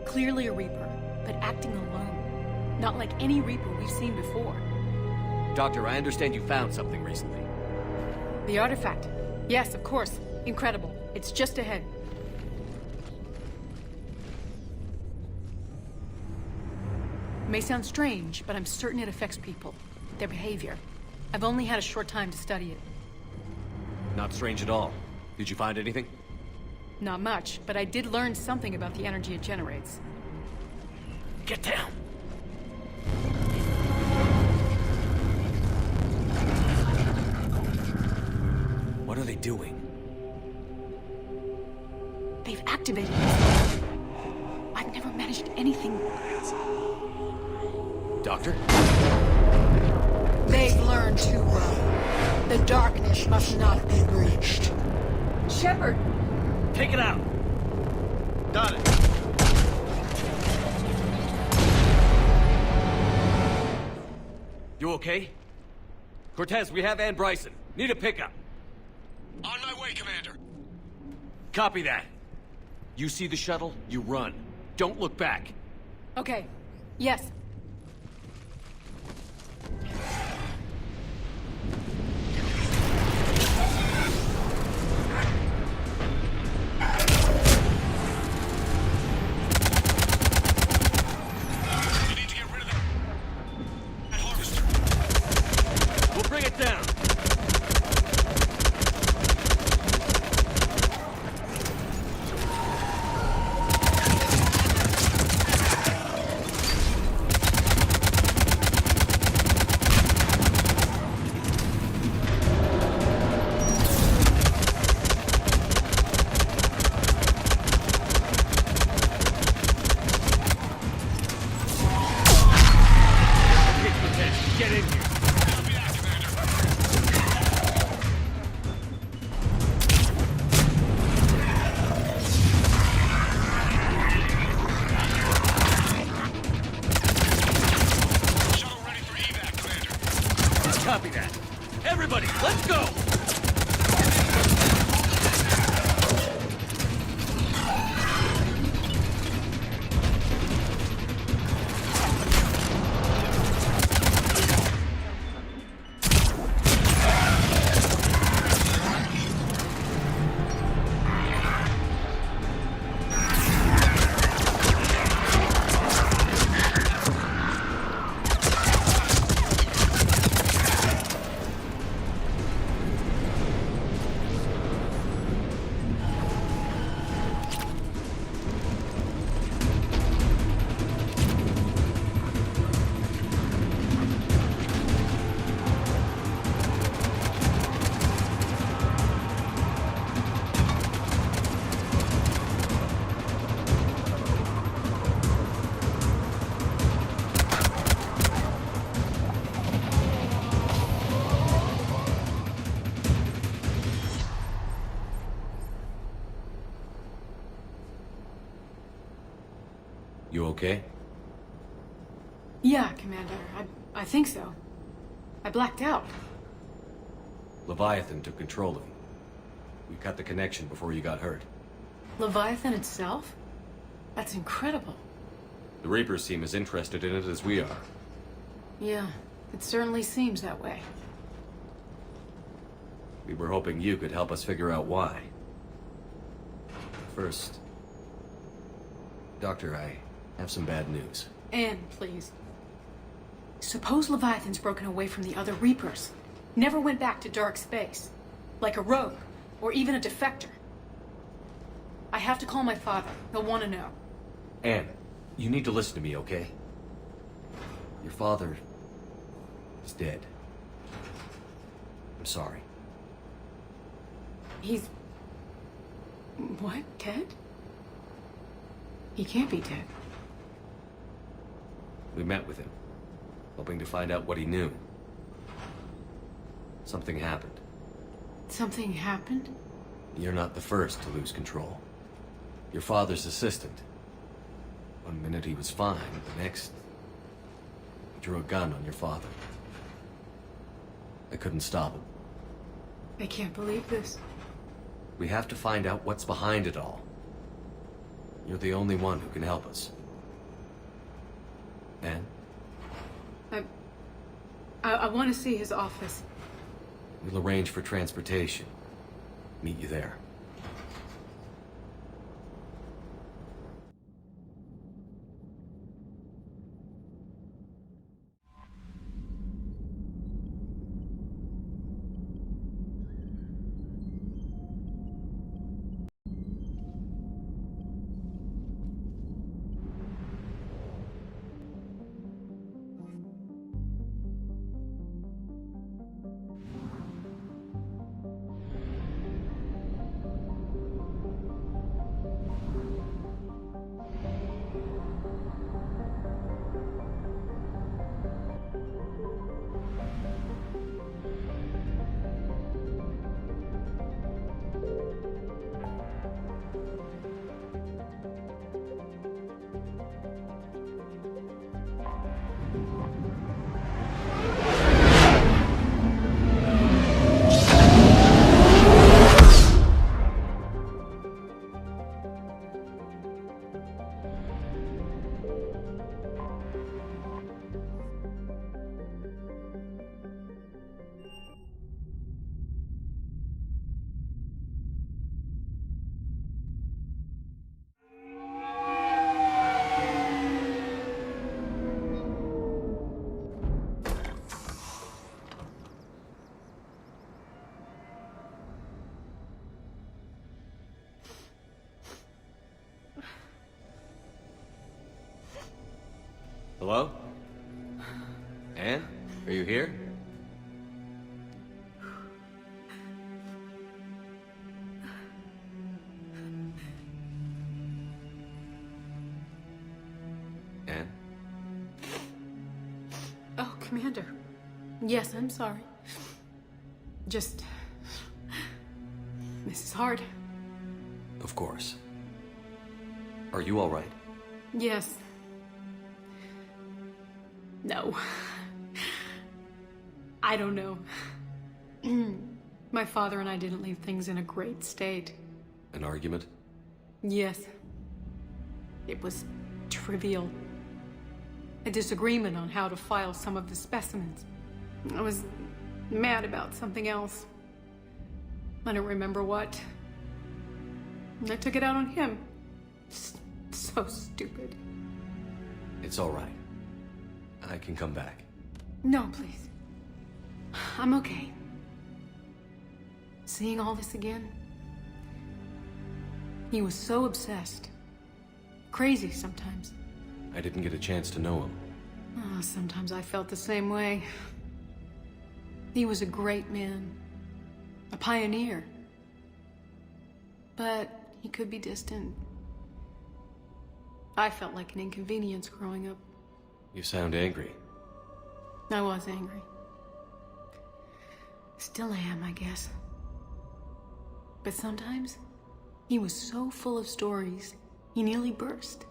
Clearly a Reaper, but acting alone. Not like any Reaper we've seen before. Doctor, I understand you found something recently. The artifact. Yes, of course. Incredible. It's just ahead. May sound strange, but I'm certain it affects people. Their behavior. I've only had a short time to study it. Not strange at all. Did you find anything? Not much, but I did learn something about the energy it generates. Get down! What are they doing? They've activated it. I've never managed anything. Doctor? They've learned too well. The darkness must not be breached. Shepard! Take it out! Got it. You okay? Cortez, we have Ann Bryson. Need a pickup. On my way, Commander. Copy that. You see the shuttle, you run. Don't look back. Okay. Yes. You need to get rid of that harvester. We'll bring it down. Get in here. Copy that. Everybody, let's go! okay? Yeah, Commander. I think so. I blacked out. Leviathan took control of you. We cut the connection before you got hurt. Leviathan itself? That's incredible. The Reapers seem as interested in it as we are. Yeah, it certainly seems that way. We were hoping you could help us figure out why. First, Doctor, I have some bad news. Anne, please. Suppose Leviathan's broken away from the other Reapers. Never went back to dark space. Like a rogue, or even a defector. I have to call my father. He'll want to know. Anne, you need to listen to me, okay? Your father is dead. I'm sorry. He's... What? Dead? He can't be dead. We met with him, hoping to find out what he knew. Something happened. Something happened? You're not the first to lose control. Your father's assistant. One minute he was fine, the next... he drew a gun on your father. I couldn't stop him. I can't believe this. We have to find out what's behind it all. You're the only one who can help us. Anne? I want to see his office. We'll arrange for transportation. Meet you there. Hello? Anne? Are you here? Anne? Oh, Commander. Yes, I'm sorry. Just... this is hard. Of course. Are you all right? Yes. No. I don't know. My father and I didn't leave things in a great state. An argument? Yes. It was trivial. A disagreement on how to file some of the specimens. I was mad about something else. I don't remember what. And I took it out on him. So stupid. It's all right. I can come back. No, please. I'm okay. Seeing all this again? He was so obsessed. Crazy sometimes. I didn't get a chance to know him. Oh, sometimes I felt the same way. He was a great man. A pioneer. But he could be distant. I felt like an inconvenience growing up. You sound angry. I was angry. Still am, I guess. But sometimes, he was so full of stories, he nearly burst.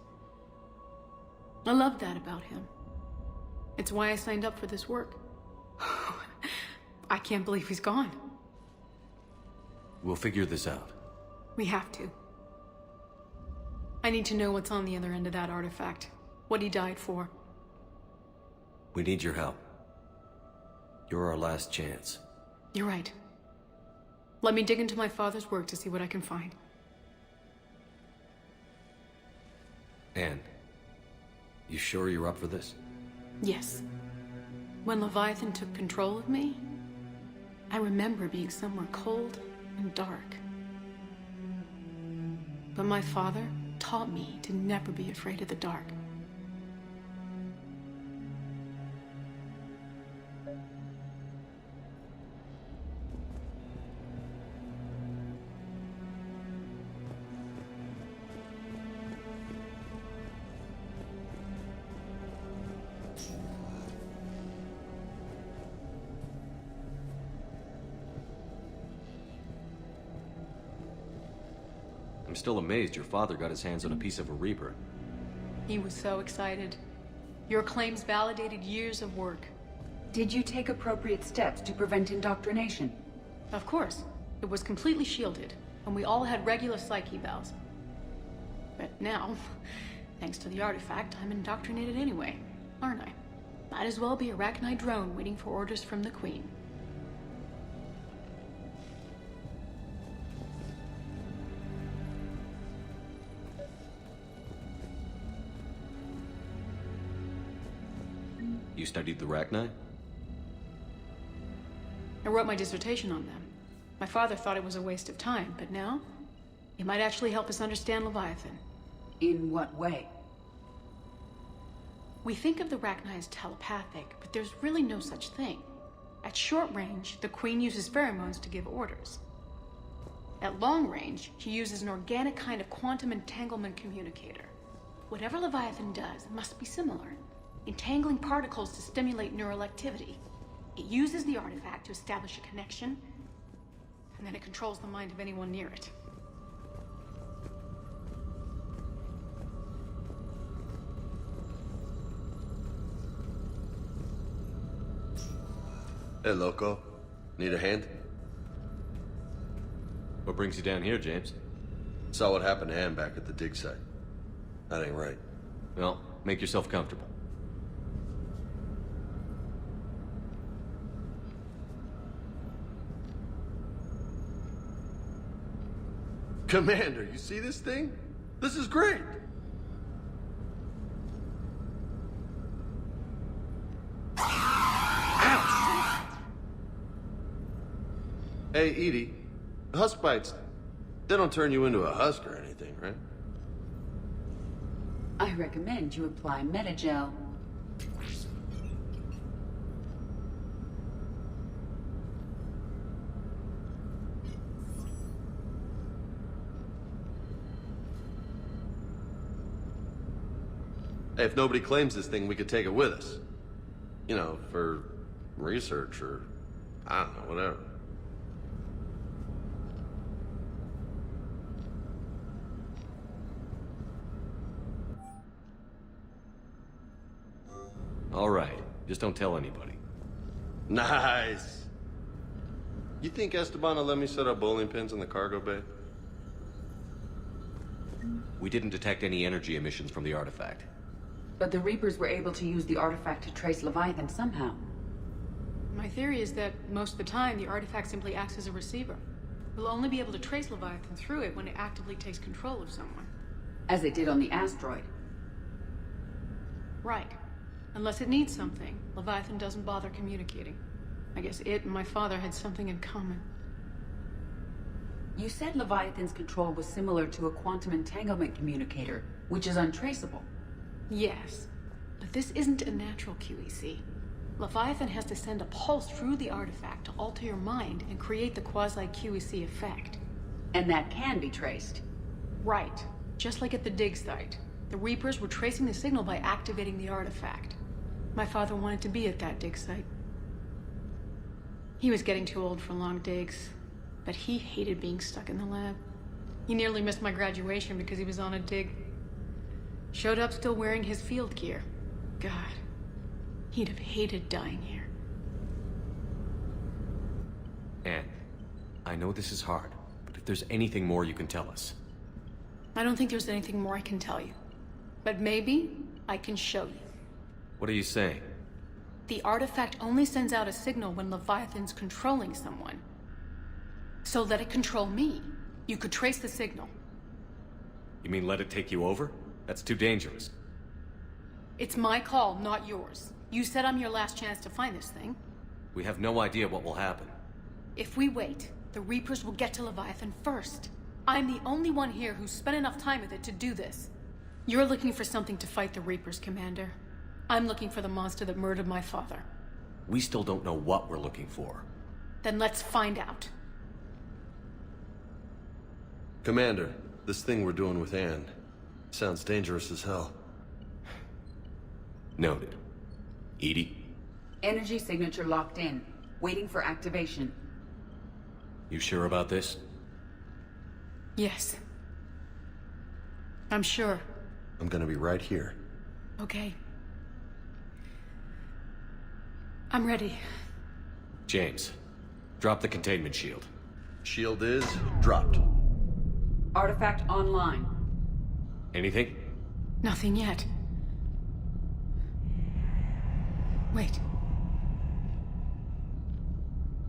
I love that about him. It's why I signed up for this work. I can't believe he's gone. We'll figure this out. We have to. I need to know what's on the other end of that artifact. What he died for. We need your help. You're our last chance. You're right. Let me dig into my father's work to see what I can find. Anne, you sure you're up for this? Yes. When Leviathan took control of me, I remember being somewhere cold and dark. But my father taught me to never be afraid of the dark. I'm still amazed your father got his hands on a piece of a Reaper. He was so excited. Your claims validated years of work. Did you take appropriate steps to prevent indoctrination? Of course. It was completely shielded, and we all had regular psych evals. But now, thanks to the artifact, I'm indoctrinated anyway, aren't I? Might as well be a Arachnid drone waiting for orders from the Queen. You studied the Arachnid? I wrote my dissertation on them. My father thought it was a waste of time, but now, it might actually help us understand Leviathan. In what way? We think of the Arachnid as telepathic, but there's really no such thing. At short range, the Queen uses pheromones to give orders. At long range, she uses an organic kind of quantum entanglement communicator. Whatever Leviathan does must be similar. Entangling particles to stimulate neural activity. It uses the artifact to establish a connection, and then it controls the mind of anyone near it. Hey, Loco. Need a hand? What brings you down here, James? Saw what happened to Ann back at the dig site. That ain't right. Well, make yourself comfortable. Commander, you see this thing? This is great! Ouch! Hey, Edie, husk bites, they don't turn you into a husk or anything, right? I recommend you apply Metagel. Hey, if nobody claims this thing, we could take it with us. You know, for research or, I don't know, whatever. All right, just don't tell anybody. Nice. You think Esteban will let me set up bowling pins in the cargo bay? We didn't detect any energy emissions from the artifact. But the Reapers were able to use the artifact to trace Leviathan somehow. My theory is that most of the time, the artifact simply acts as a receiver. We'll only be able to trace Leviathan through it when it actively takes control of someone. As it did on the asteroid. Right. Unless it needs something, Leviathan doesn't bother communicating. I guess it and my father had something in common. You said Leviathan's control was similar to a quantum entanglement communicator, which is untraceable. Yes, but this isn't a natural QEC. Leviathan has to send a pulse through the artifact to alter your mind and create the quasi-QEC effect. And that can be traced. Right. Just like at the dig site. The Reapers were tracing the signal by activating the artifact. My father wanted to be at that dig site. He was getting too old for long digs, but he hated being stuck in the lab. He nearly missed my graduation because he was on a dig. Showed up still wearing his field gear. God, he'd have hated dying here. Anne, I know this is hard, but if there's anything more you can tell us. I don't think there's anything more I can tell you. But maybe I can show you. What are you saying? The artifact only sends out a signal when Leviathan's controlling someone. So let it control me. You could trace the signal. You mean let it take you over? That's too dangerous. It's my call, not yours. You said I'm your last chance to find this thing. We have no idea what will happen. If we wait, the Reapers will get to Leviathan first. I'm the only one here who's spent enough time with it to do this. You're looking for something to fight the Reapers, Commander. I'm looking for the monster that murdered my father. We still don't know what we're looking for. Then let's find out. Commander, this thing we're doing with Anne sounds dangerous as hell. Noted. Edie? Energy signature locked in. Waiting for activation. You sure about this? Yes. I'm sure. I'm gonna be right here. Okay. I'm ready. James, drop the containment shield. Shield is dropped. Artifact online. Anything? Nothing yet. Wait.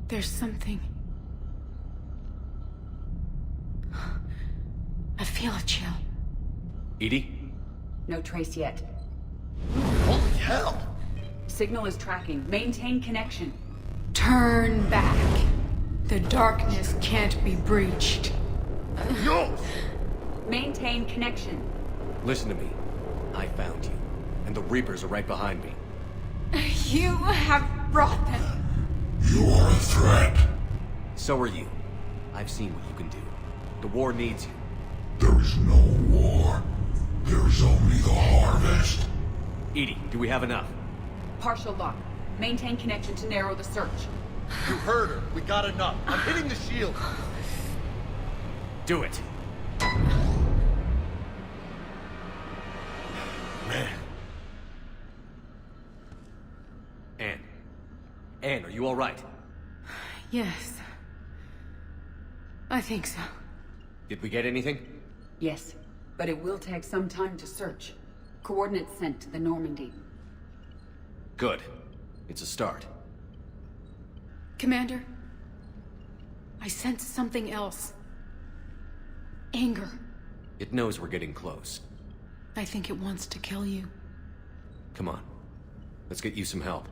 There's something. I feel a chill. Edie? No trace yet. Holy hell! Signal is tracking. Maintain connection. Turn back. The darkness can't be breached. No! Maintain connection. Listen to me. I found you, and the Reapers are right behind me. You have brought them. You are a threat. So are you. I've seen what you can do. The war needs you. There is no war. There is only the harvest. Edie, do we have enough? Partial lock. Maintain connection to narrow the search. You heard her. We got enough. I'm hitting the shield. Do it. Man. Anne. Anne, are you all right? Yes. I think so. Did we get anything? Yes, but it will take some time to search. Coordinates sent to the Normandy. Good. It's a start. Commander, I sense something else. Anger. It knows we're getting close. I think it wants to kill you. Come on. Let's get you some help.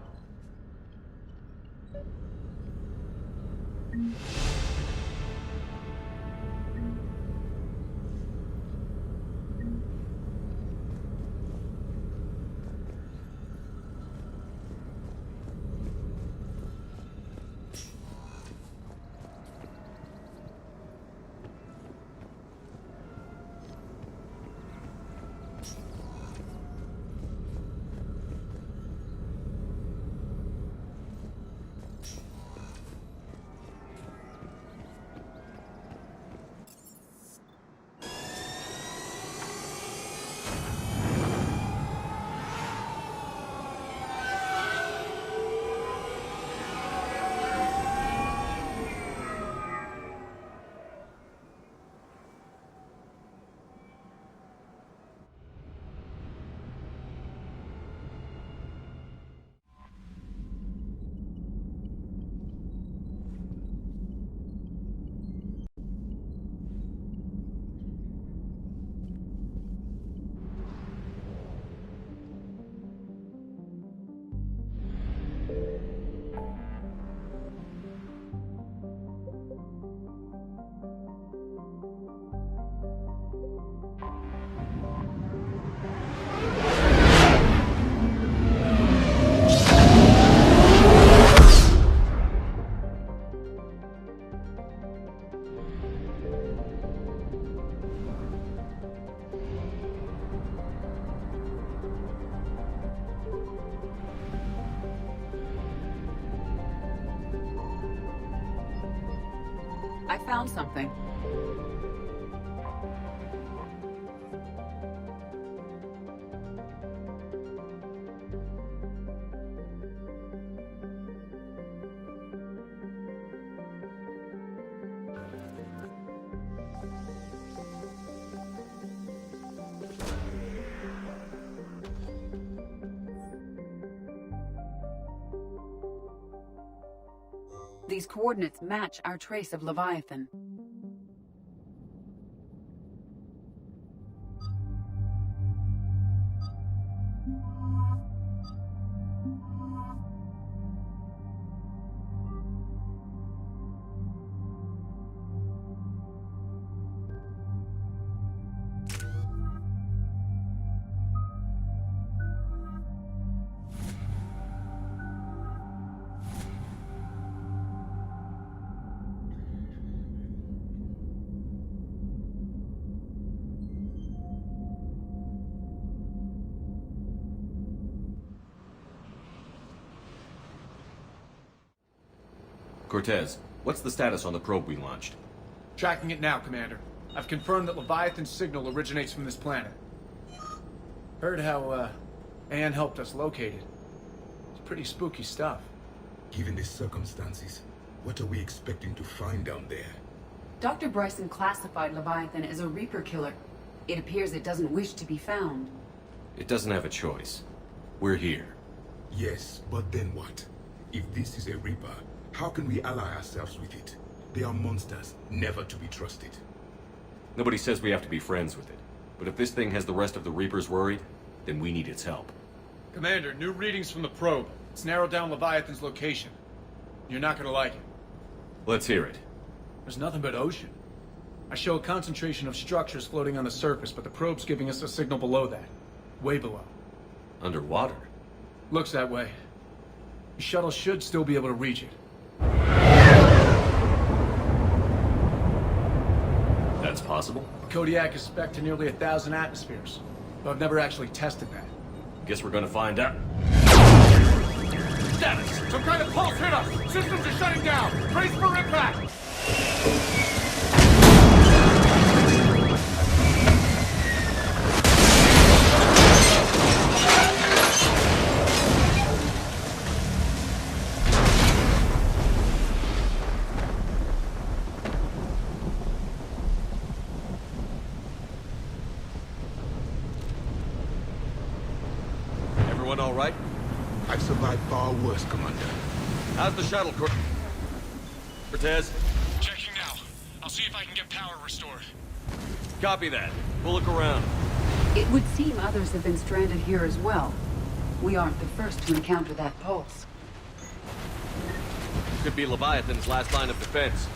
I found something. these coordinates match our trace of Leviathan. Cortez, what's the status on the probe we launched? Tracking it now, Commander. I've confirmed that Leviathan's signal originates from this planet. Heard how, Anne helped us locate it. It's pretty spooky stuff. Given the circumstances, what are we expecting to find down there? Dr. Bryson classified Leviathan as a Reaper killer. It appears it doesn't wish to be found. It doesn't have a choice. We're here. Yes, but then what? If this is a Reaper, how can we ally ourselves with it? They are monsters, never to be trusted. Nobody says we have to be friends with it. But if this thing has the rest of the Reapers worried, then we need its help. Commander, new readings from the probe. It's narrowed down Leviathan's location. You're not gonna like it. Let's hear it. There's nothing but ocean. I show a concentration of structures floating on the surface, but the probe's giving us a signal below that. Way below. Underwater? Looks that way. The shuttle should still be able to reach it. That's possible? Kodiak is spec'd to nearly 1,000 atmospheres, but I've never actually tested that. Guess we're gonna find out. Status! Some kind of pulse hit us! Systems are shutting down! Brace for impact! Everyone all right? I've survived far worse, Commander. How's the shuttle, Cortez? Checking now. I'll see if I can get power restored. Copy that. We'll look around. It would seem others have been stranded here as well. We aren't the first to encounter that pulse. Could be Leviathan's last line of defense.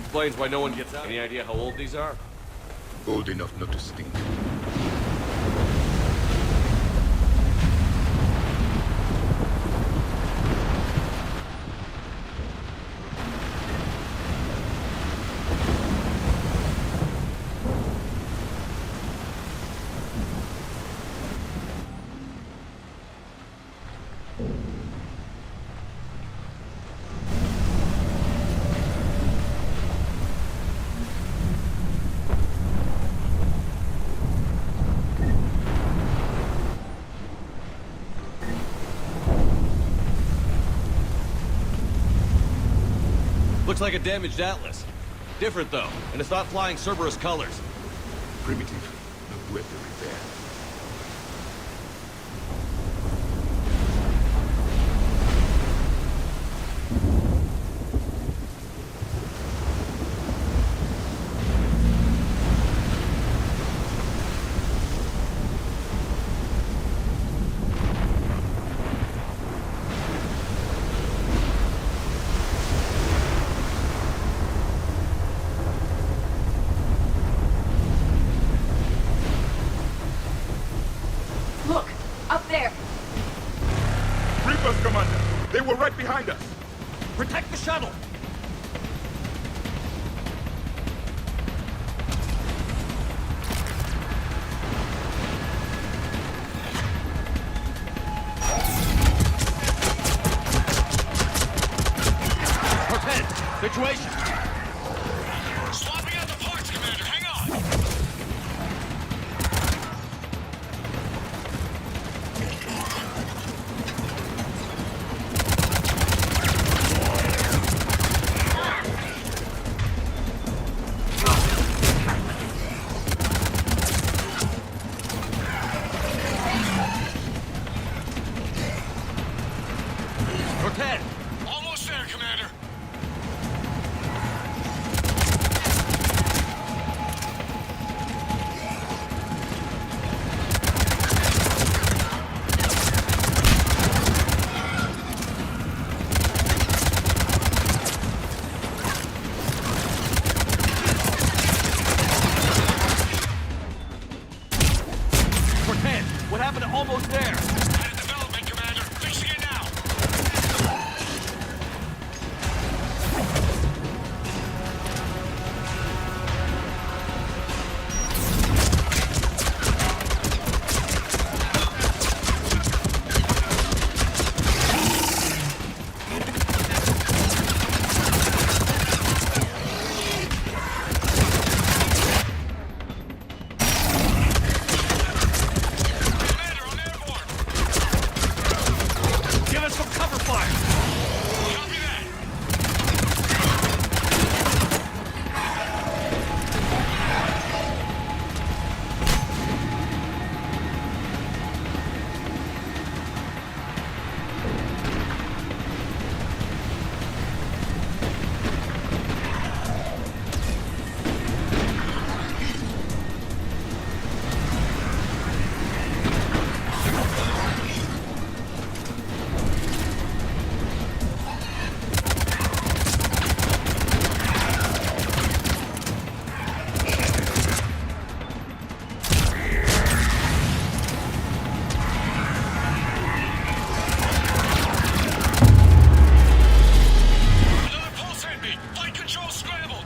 Explains why no one gets out. Any idea how old these are? Old enough not to stink. Looks like a damaged Atlas. Different, though, and it's not flying Cerberus colors. Primitive, but worth the repair. Behind us! Protect the shuttle! Cortez, situation! Swapping out the parts, Commander. Hang on! What happened to almost there? Had a development, Commander. Fixing it now. Give us some cover fire! Copy that. Another pulse hit me. Flight control scrambled.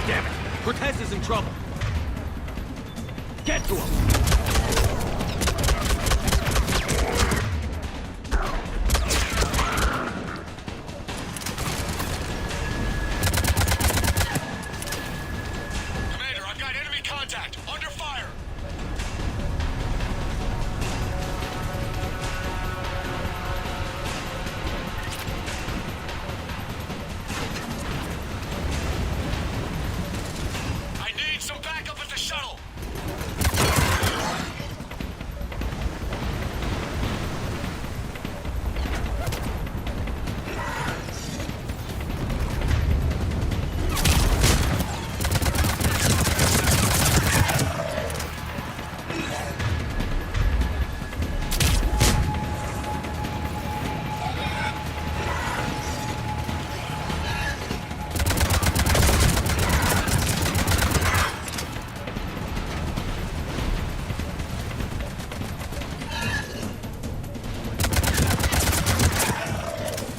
Damn it! Cortez is in trouble! Get to him! Commander, I've got enemy contact. Under fire. I need some backup at the shuttle.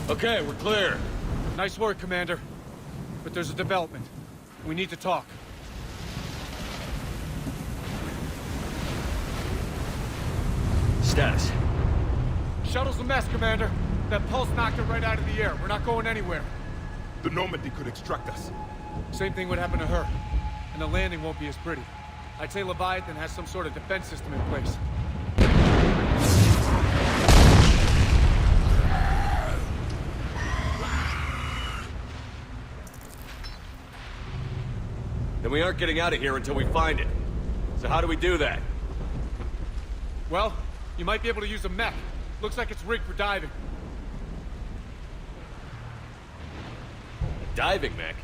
Okay, we're clear. Nice work, Commander. But there's a development. We need to talk. Status. Shuttle's a mess, Commander. That pulse knocked it right out of the air. We're not going anywhere. The Normandy could extract us. Same thing would happen to her. And the landing won't be as pretty. I'd say Leviathan has some sort of defense system in place. Then we aren't getting out of here until we find it. So how do we do that? Well, you might be able to use a mech. Looks like it's rigged for diving. A diving mech?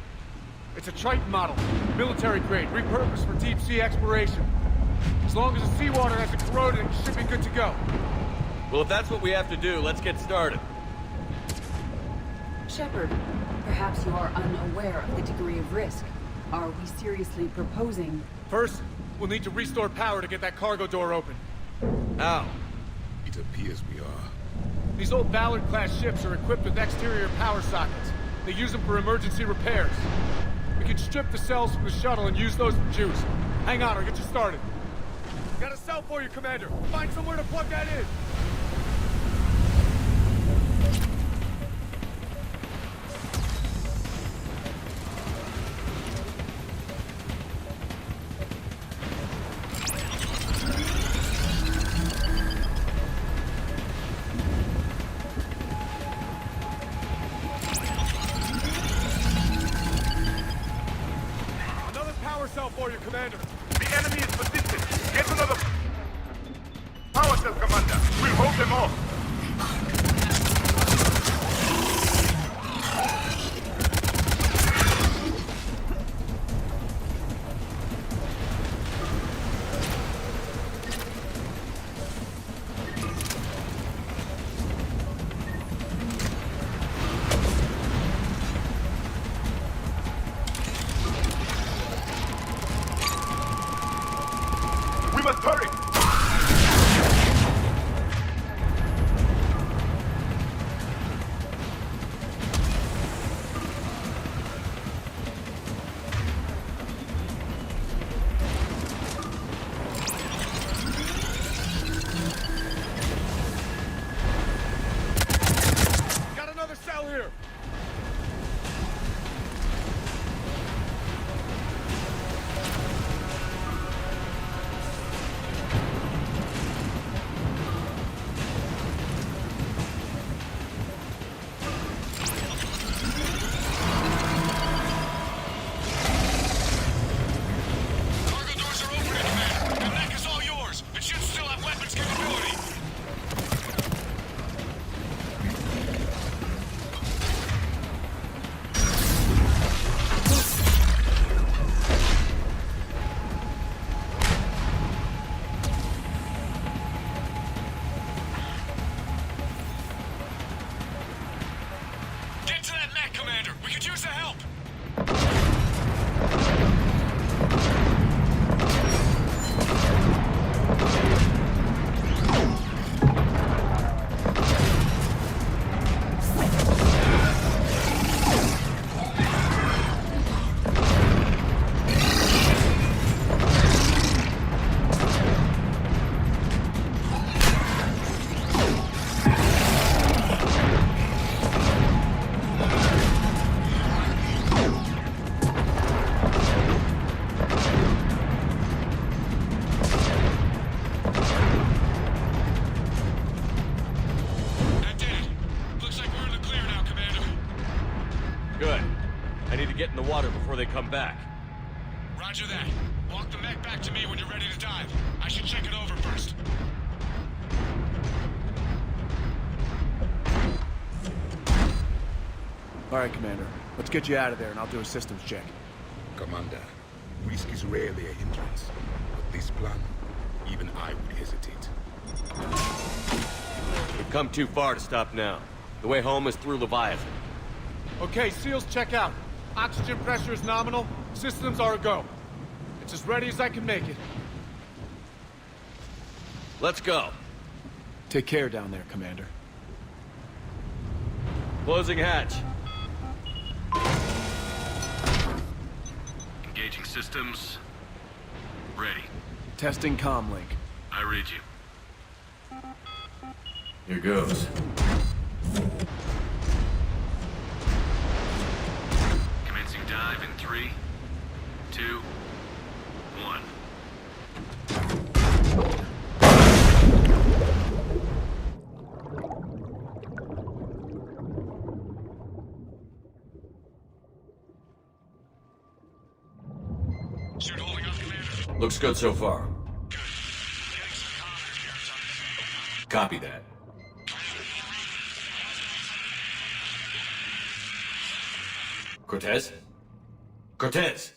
It's a Triton model. Military grade, repurposed for deep sea exploration. As long as the seawater hasn't corroded, it should be good to go. Well, if that's what we have to do, let's get started. Shepard, perhaps you are unaware of the degree of risk. Are we seriously proposing... First, we'll need to restore power to get that cargo door open. How? It appears we are. These old Ballard-class ships are equipped with exterior power sockets. They use them for emergency repairs. We can strip the cells from the shuttle and use those for juice. Hang on, I'll get you started. Got a cell for you, Commander. Find somewhere to plug that in. For you, Commander. The enemy is persistent. Get another power cell, Commander. We'll hold back. Roger that. Walk the mech back to me when you're ready to dive. I should check it over first. All right, Commander. Let's get you out of there, and I'll do a systems check. Commander, risk is rarely a hindrance. But this plan, even I would hesitate. We've come too far to stop now. The way home is through Leviathan. Okay, SEALs check out. Oxygen pressure is nominal. Systems are a go. It's as ready as I can make it. Let's go. Take care down there, Commander. Closing hatch. Engaging systems. Ready. Testing comm link. I read you. Here goes. Commencing dive in 3, 2, 1. Suit holding up, Commander. Looks good so far. Copy that. Cortez? Cortez!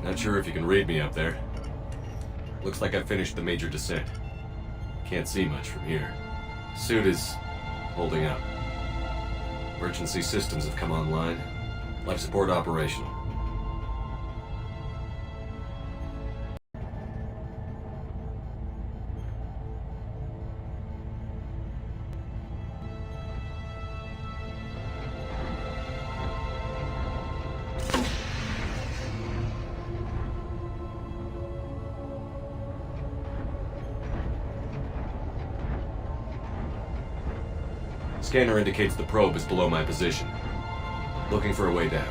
Not sure if you can read me up there. Looks like I finished the major descent. Can't see much from here. Suit is holding up. Emergency systems have come online. Life support operational. Scanner indicates the probe is below my position. Looking for a way down.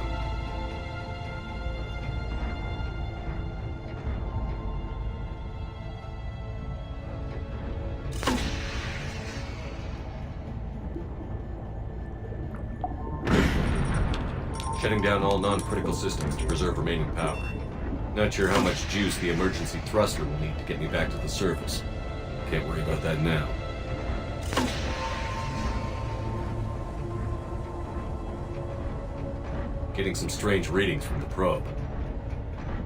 Shutting down all non-critical systems to preserve remaining power. Not sure how much juice the emergency thruster will need to get me back to the surface. Can't worry about that now. Getting some strange readings from the probe.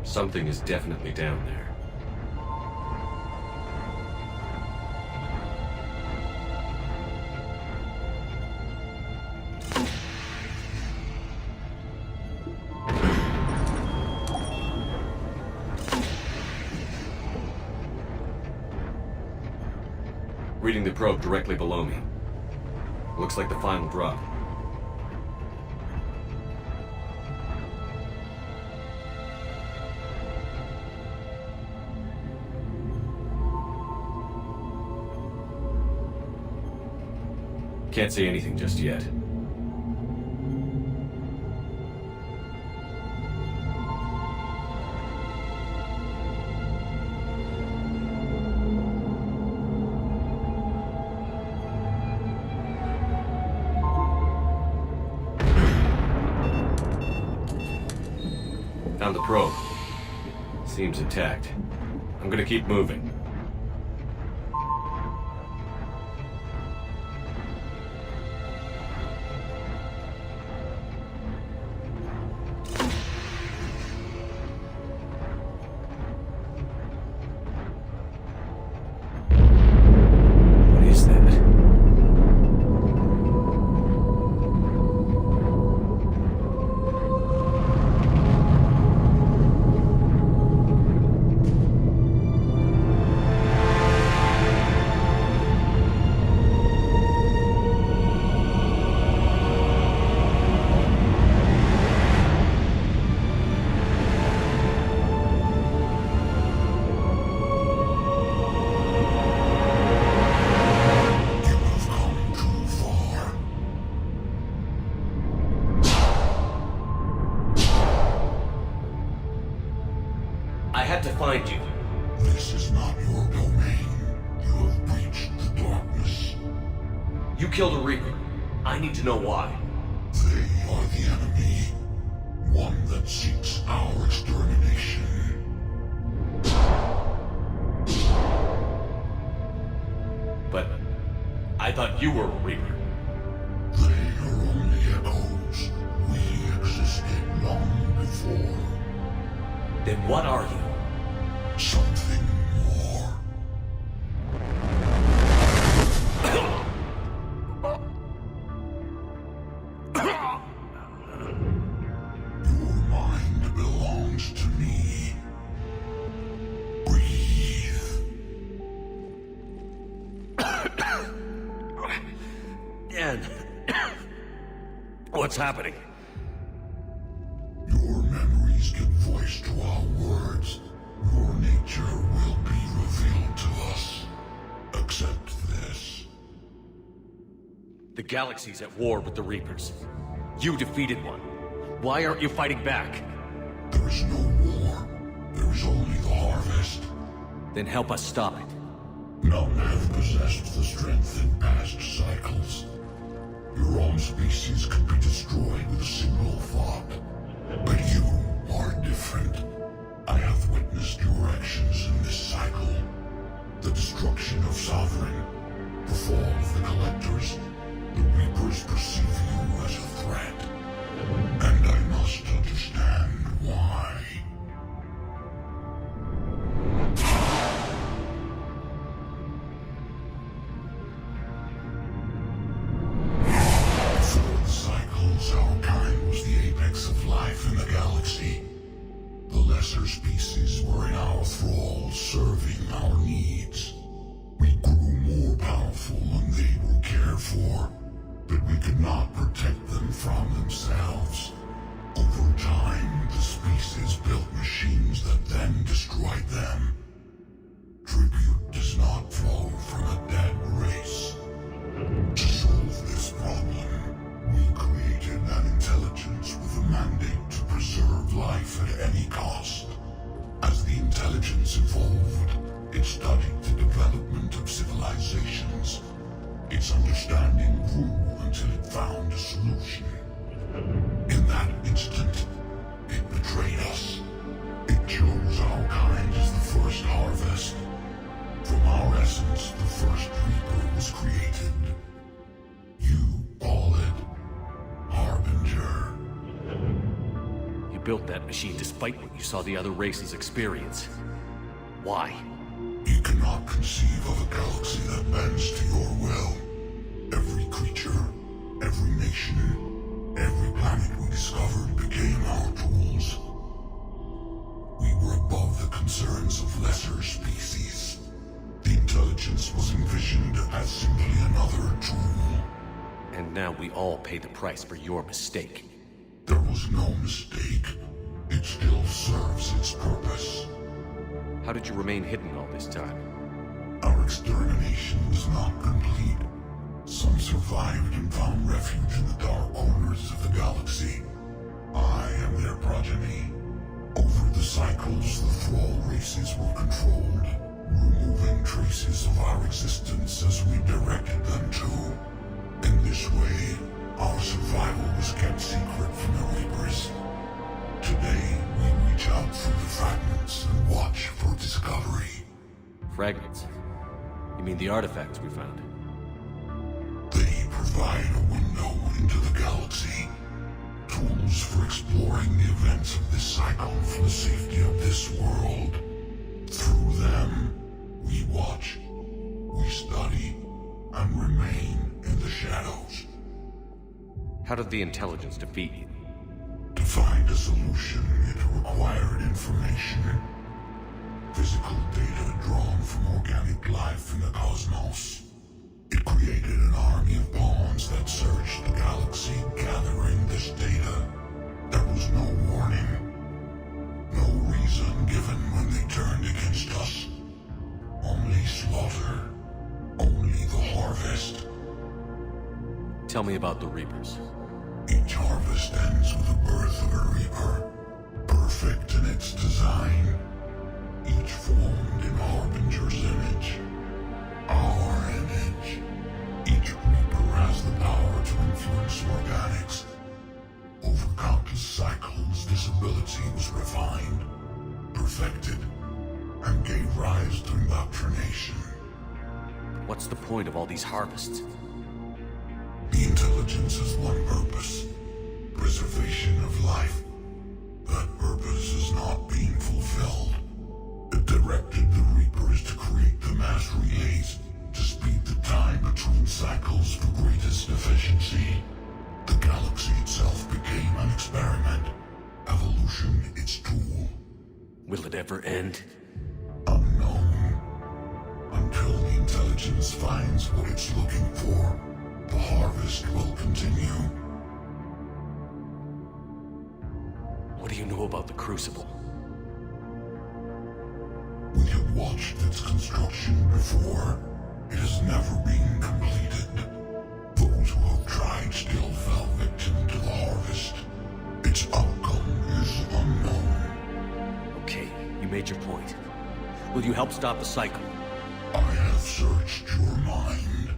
Something is definitely down there. Reading the probe directly below me. Looks like the final drop. Can't say anything just yet. Found the probe. Seems intact. I'm gonna keep moving. find you. This is not your domain. You have breached the darkness. You killed a Reaper. I need to know why. They are the enemy. One that seeks our extermination. But I thought you were a Reaper. They are only echoes. We existed long before. Then what are you? Something more. Your mind belongs to me. Breathe. Dan, what's happening? Your memories give voice to our words. Your nature will be revealed to us. Accept this. The galaxy's at war with the Reapers. You defeated one. Why aren't you fighting back? There is no war. There is only the harvest. Then help us stop it. None have possessed the strength in past cycles. Your own species could be destroyed with a single thought. But you are different. I have witnessed your actions in this cycle. The destruction of Sovereign, the fall of the Collectors. The Reapers perceive you as a threat. And I must understand why. Before the cycles, our kind was the apex of life in the galaxy. The lesser species were in our thrall, serving our needs. We grew more powerful and they were cared for, but we could not protect them from themselves. Over time, the species built machines that then destroyed them. Tribute does not flow from a dead race. To solve this problem, we created an intelligence with a mandate to preserve life at any cost. As the intelligence evolved, it studied the development of civilizations. Its understanding grew until it found a solution. In that instant, it betrayed us. It chose our kind as the first harvest. From our essence, the first Reaper was created. You call it Harbinger. You built that machine despite what you saw the other races experience. Why? You cannot conceive of a galaxy that bends to your will. Every creature, every nation, every planet we discovered became our tools. We were above the concerns of lesser species. The intelligence was envisioned as simply another tool. And now we all pay the price for your mistake. There was no mistake. It still serves its purpose. How did you remain hidden all this time? Our extermination was not complete. Some survived and found refuge in the dark corners of the galaxy. I am their progeny. Over the cycles, the thrall races were controlled, removing traces of our existence as we directed them to. In this way, our survival was kept secret from the Reapers. Today, we reach out through the fragments and watch for discovery. Fragments? You mean the artifacts we found? They provide a window into the galaxy. Tools for exploring the events of this cycle for the safety of this world. Through them, we watch, we study, and remain in the shadows. How did the intelligence defeat you? To find a solution, it required information. Physical data drawn from organic life in the cosmos. It created an army of pawns that searched the galaxy, gathering this data. There was no warning. No reason given when they turned against us. Only slaughter. Only the harvest. Tell me about the Reapers. Each harvest ends with the birth of a Reaper. Perfect in its design. each formed in Harbinger's image. Our image. Each Reaper has the power to influence organics. Over countless cycles, this ability was refined, perfected, and gave rise to indoctrination. What's the point of all these harvests? The intelligence has one purpose: preservation of life. That purpose is not being fulfilled. It directed the Reapers to create the mass relays to speed the time between cycles for greatest efficiency. The galaxy itself became an experiment. Evolution its tool. Will it ever end? Unknown. Until the intelligence finds what it's looking for, the harvest will continue. What do you know about the Crucible? We have watched its construction before. It has never been completed. Those who have tried still fell victim to the harvest. Its outcome is unknown. Okay, you made your point. Will you help stop the cycle? I have searched your mind.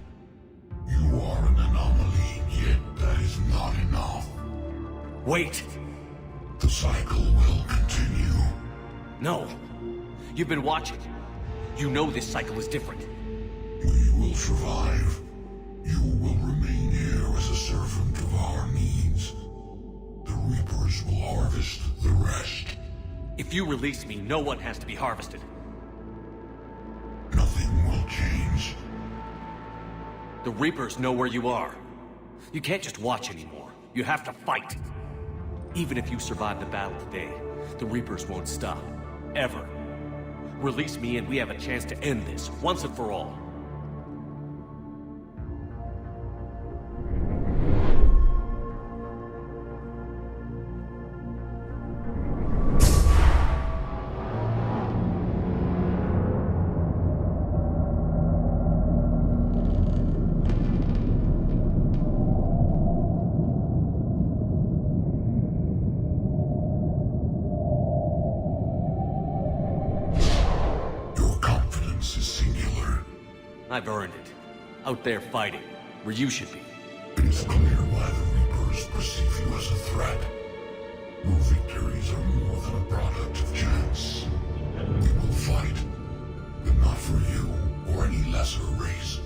You are an anomaly, yet that is not enough. Wait! The cycle will continue. No! You've been watching. You know this cycle is different. We will survive. You will remain here as a servant of our needs. The Reapers will harvest the rest. If you release me, no one has to be harvested. Nothing will change. The Reapers know where you are. You can't just watch anymore. You have to fight. Even if you survive the battle today, the Reapers won't stop. Ever. Release me and we have a chance to end this, once and for all. I've earned it. Out there fighting, where you should be. It is clear why the Reapers perceive you as a threat. Your victories are more than a product of chance. We will fight, but not for you or any lesser race.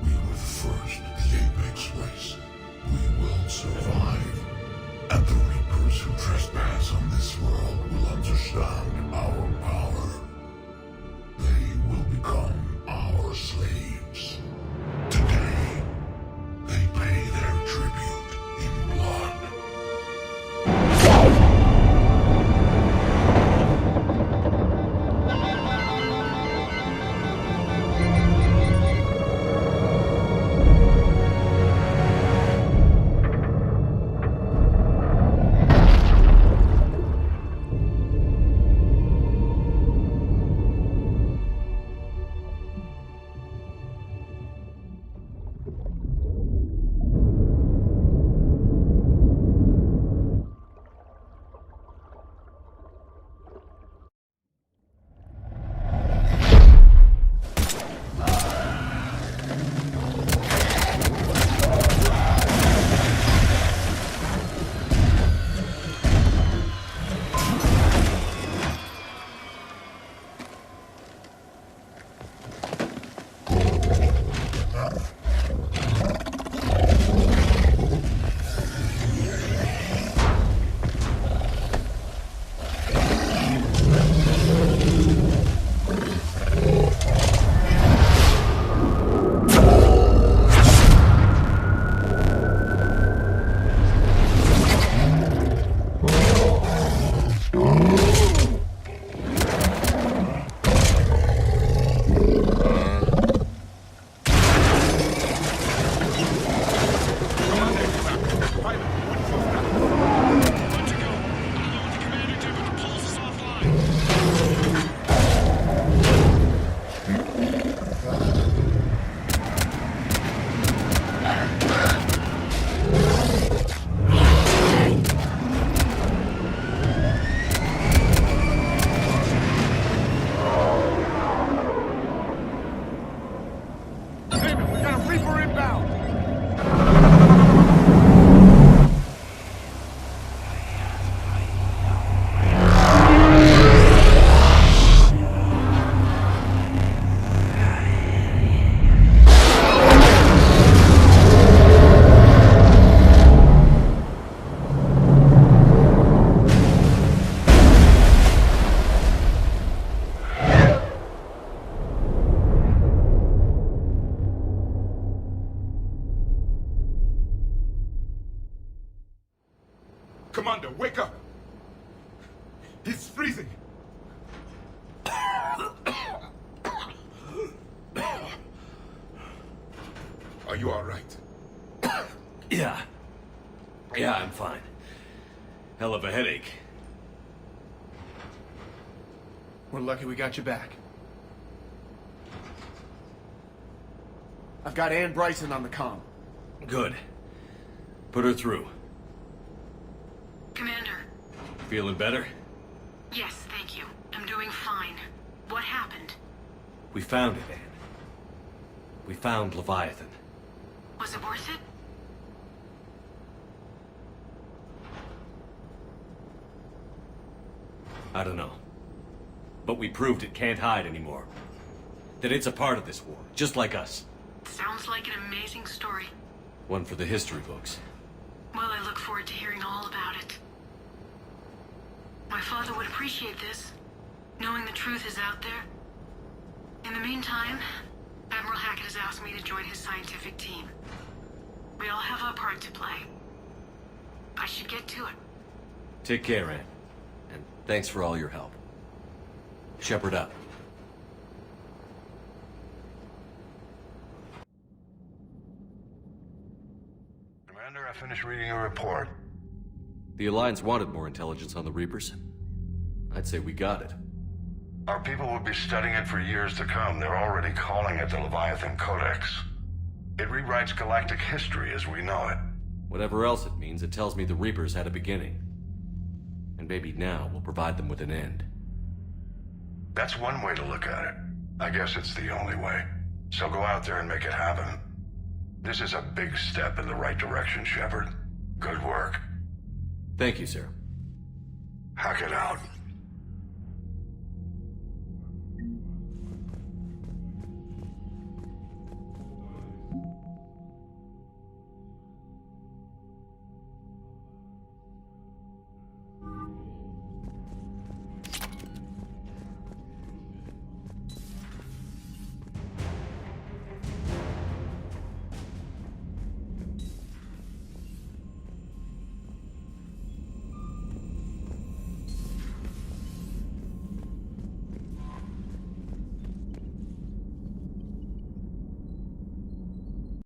We were the first, the Apex race. We will survive. And the Reapers who trespass on this world will understand our power. They will become our slaves. Today, they pay their tribute in blood. Commander, wake up! He's freezing! Are you alright? Yeah. Yeah, I'm fine. Hell of a headache. We're lucky we got you back. I've got Ann Bryson on the comm. Good. Put her through. Commander. Feeling better? Yes, thank you. I'm doing fine. What happened? We found it, Anne. We found Leviathan. Was it worth it? I don't know. But we proved it can't hide anymore. That it's a part of this war, just like us. Sounds like an amazing story. One for the history books. Well, I look forward to hearing all about it. My father would appreciate this, knowing the truth is out there. In the meantime, Admiral Hackett has asked me to join his scientific team. We all have our part to play. I should get to it. Take care, Anne. And thanks for all your help. Shepard up. Commander, I finished reading your report. The Alliance wanted more intelligence on the Reapers. I'd say we got it. Our people will be studying it for years to come. They're already calling it the Leviathan Codex. It rewrites galactic history as we know it. Whatever else it means, it tells me the Reapers had a beginning. And maybe now we'll provide them with an end. That's one way to look at it. I guess it's the only way. So go out there and make it happen. This is a big step in the right direction, Shepard. Good work. Thank you, sir. Hackett out.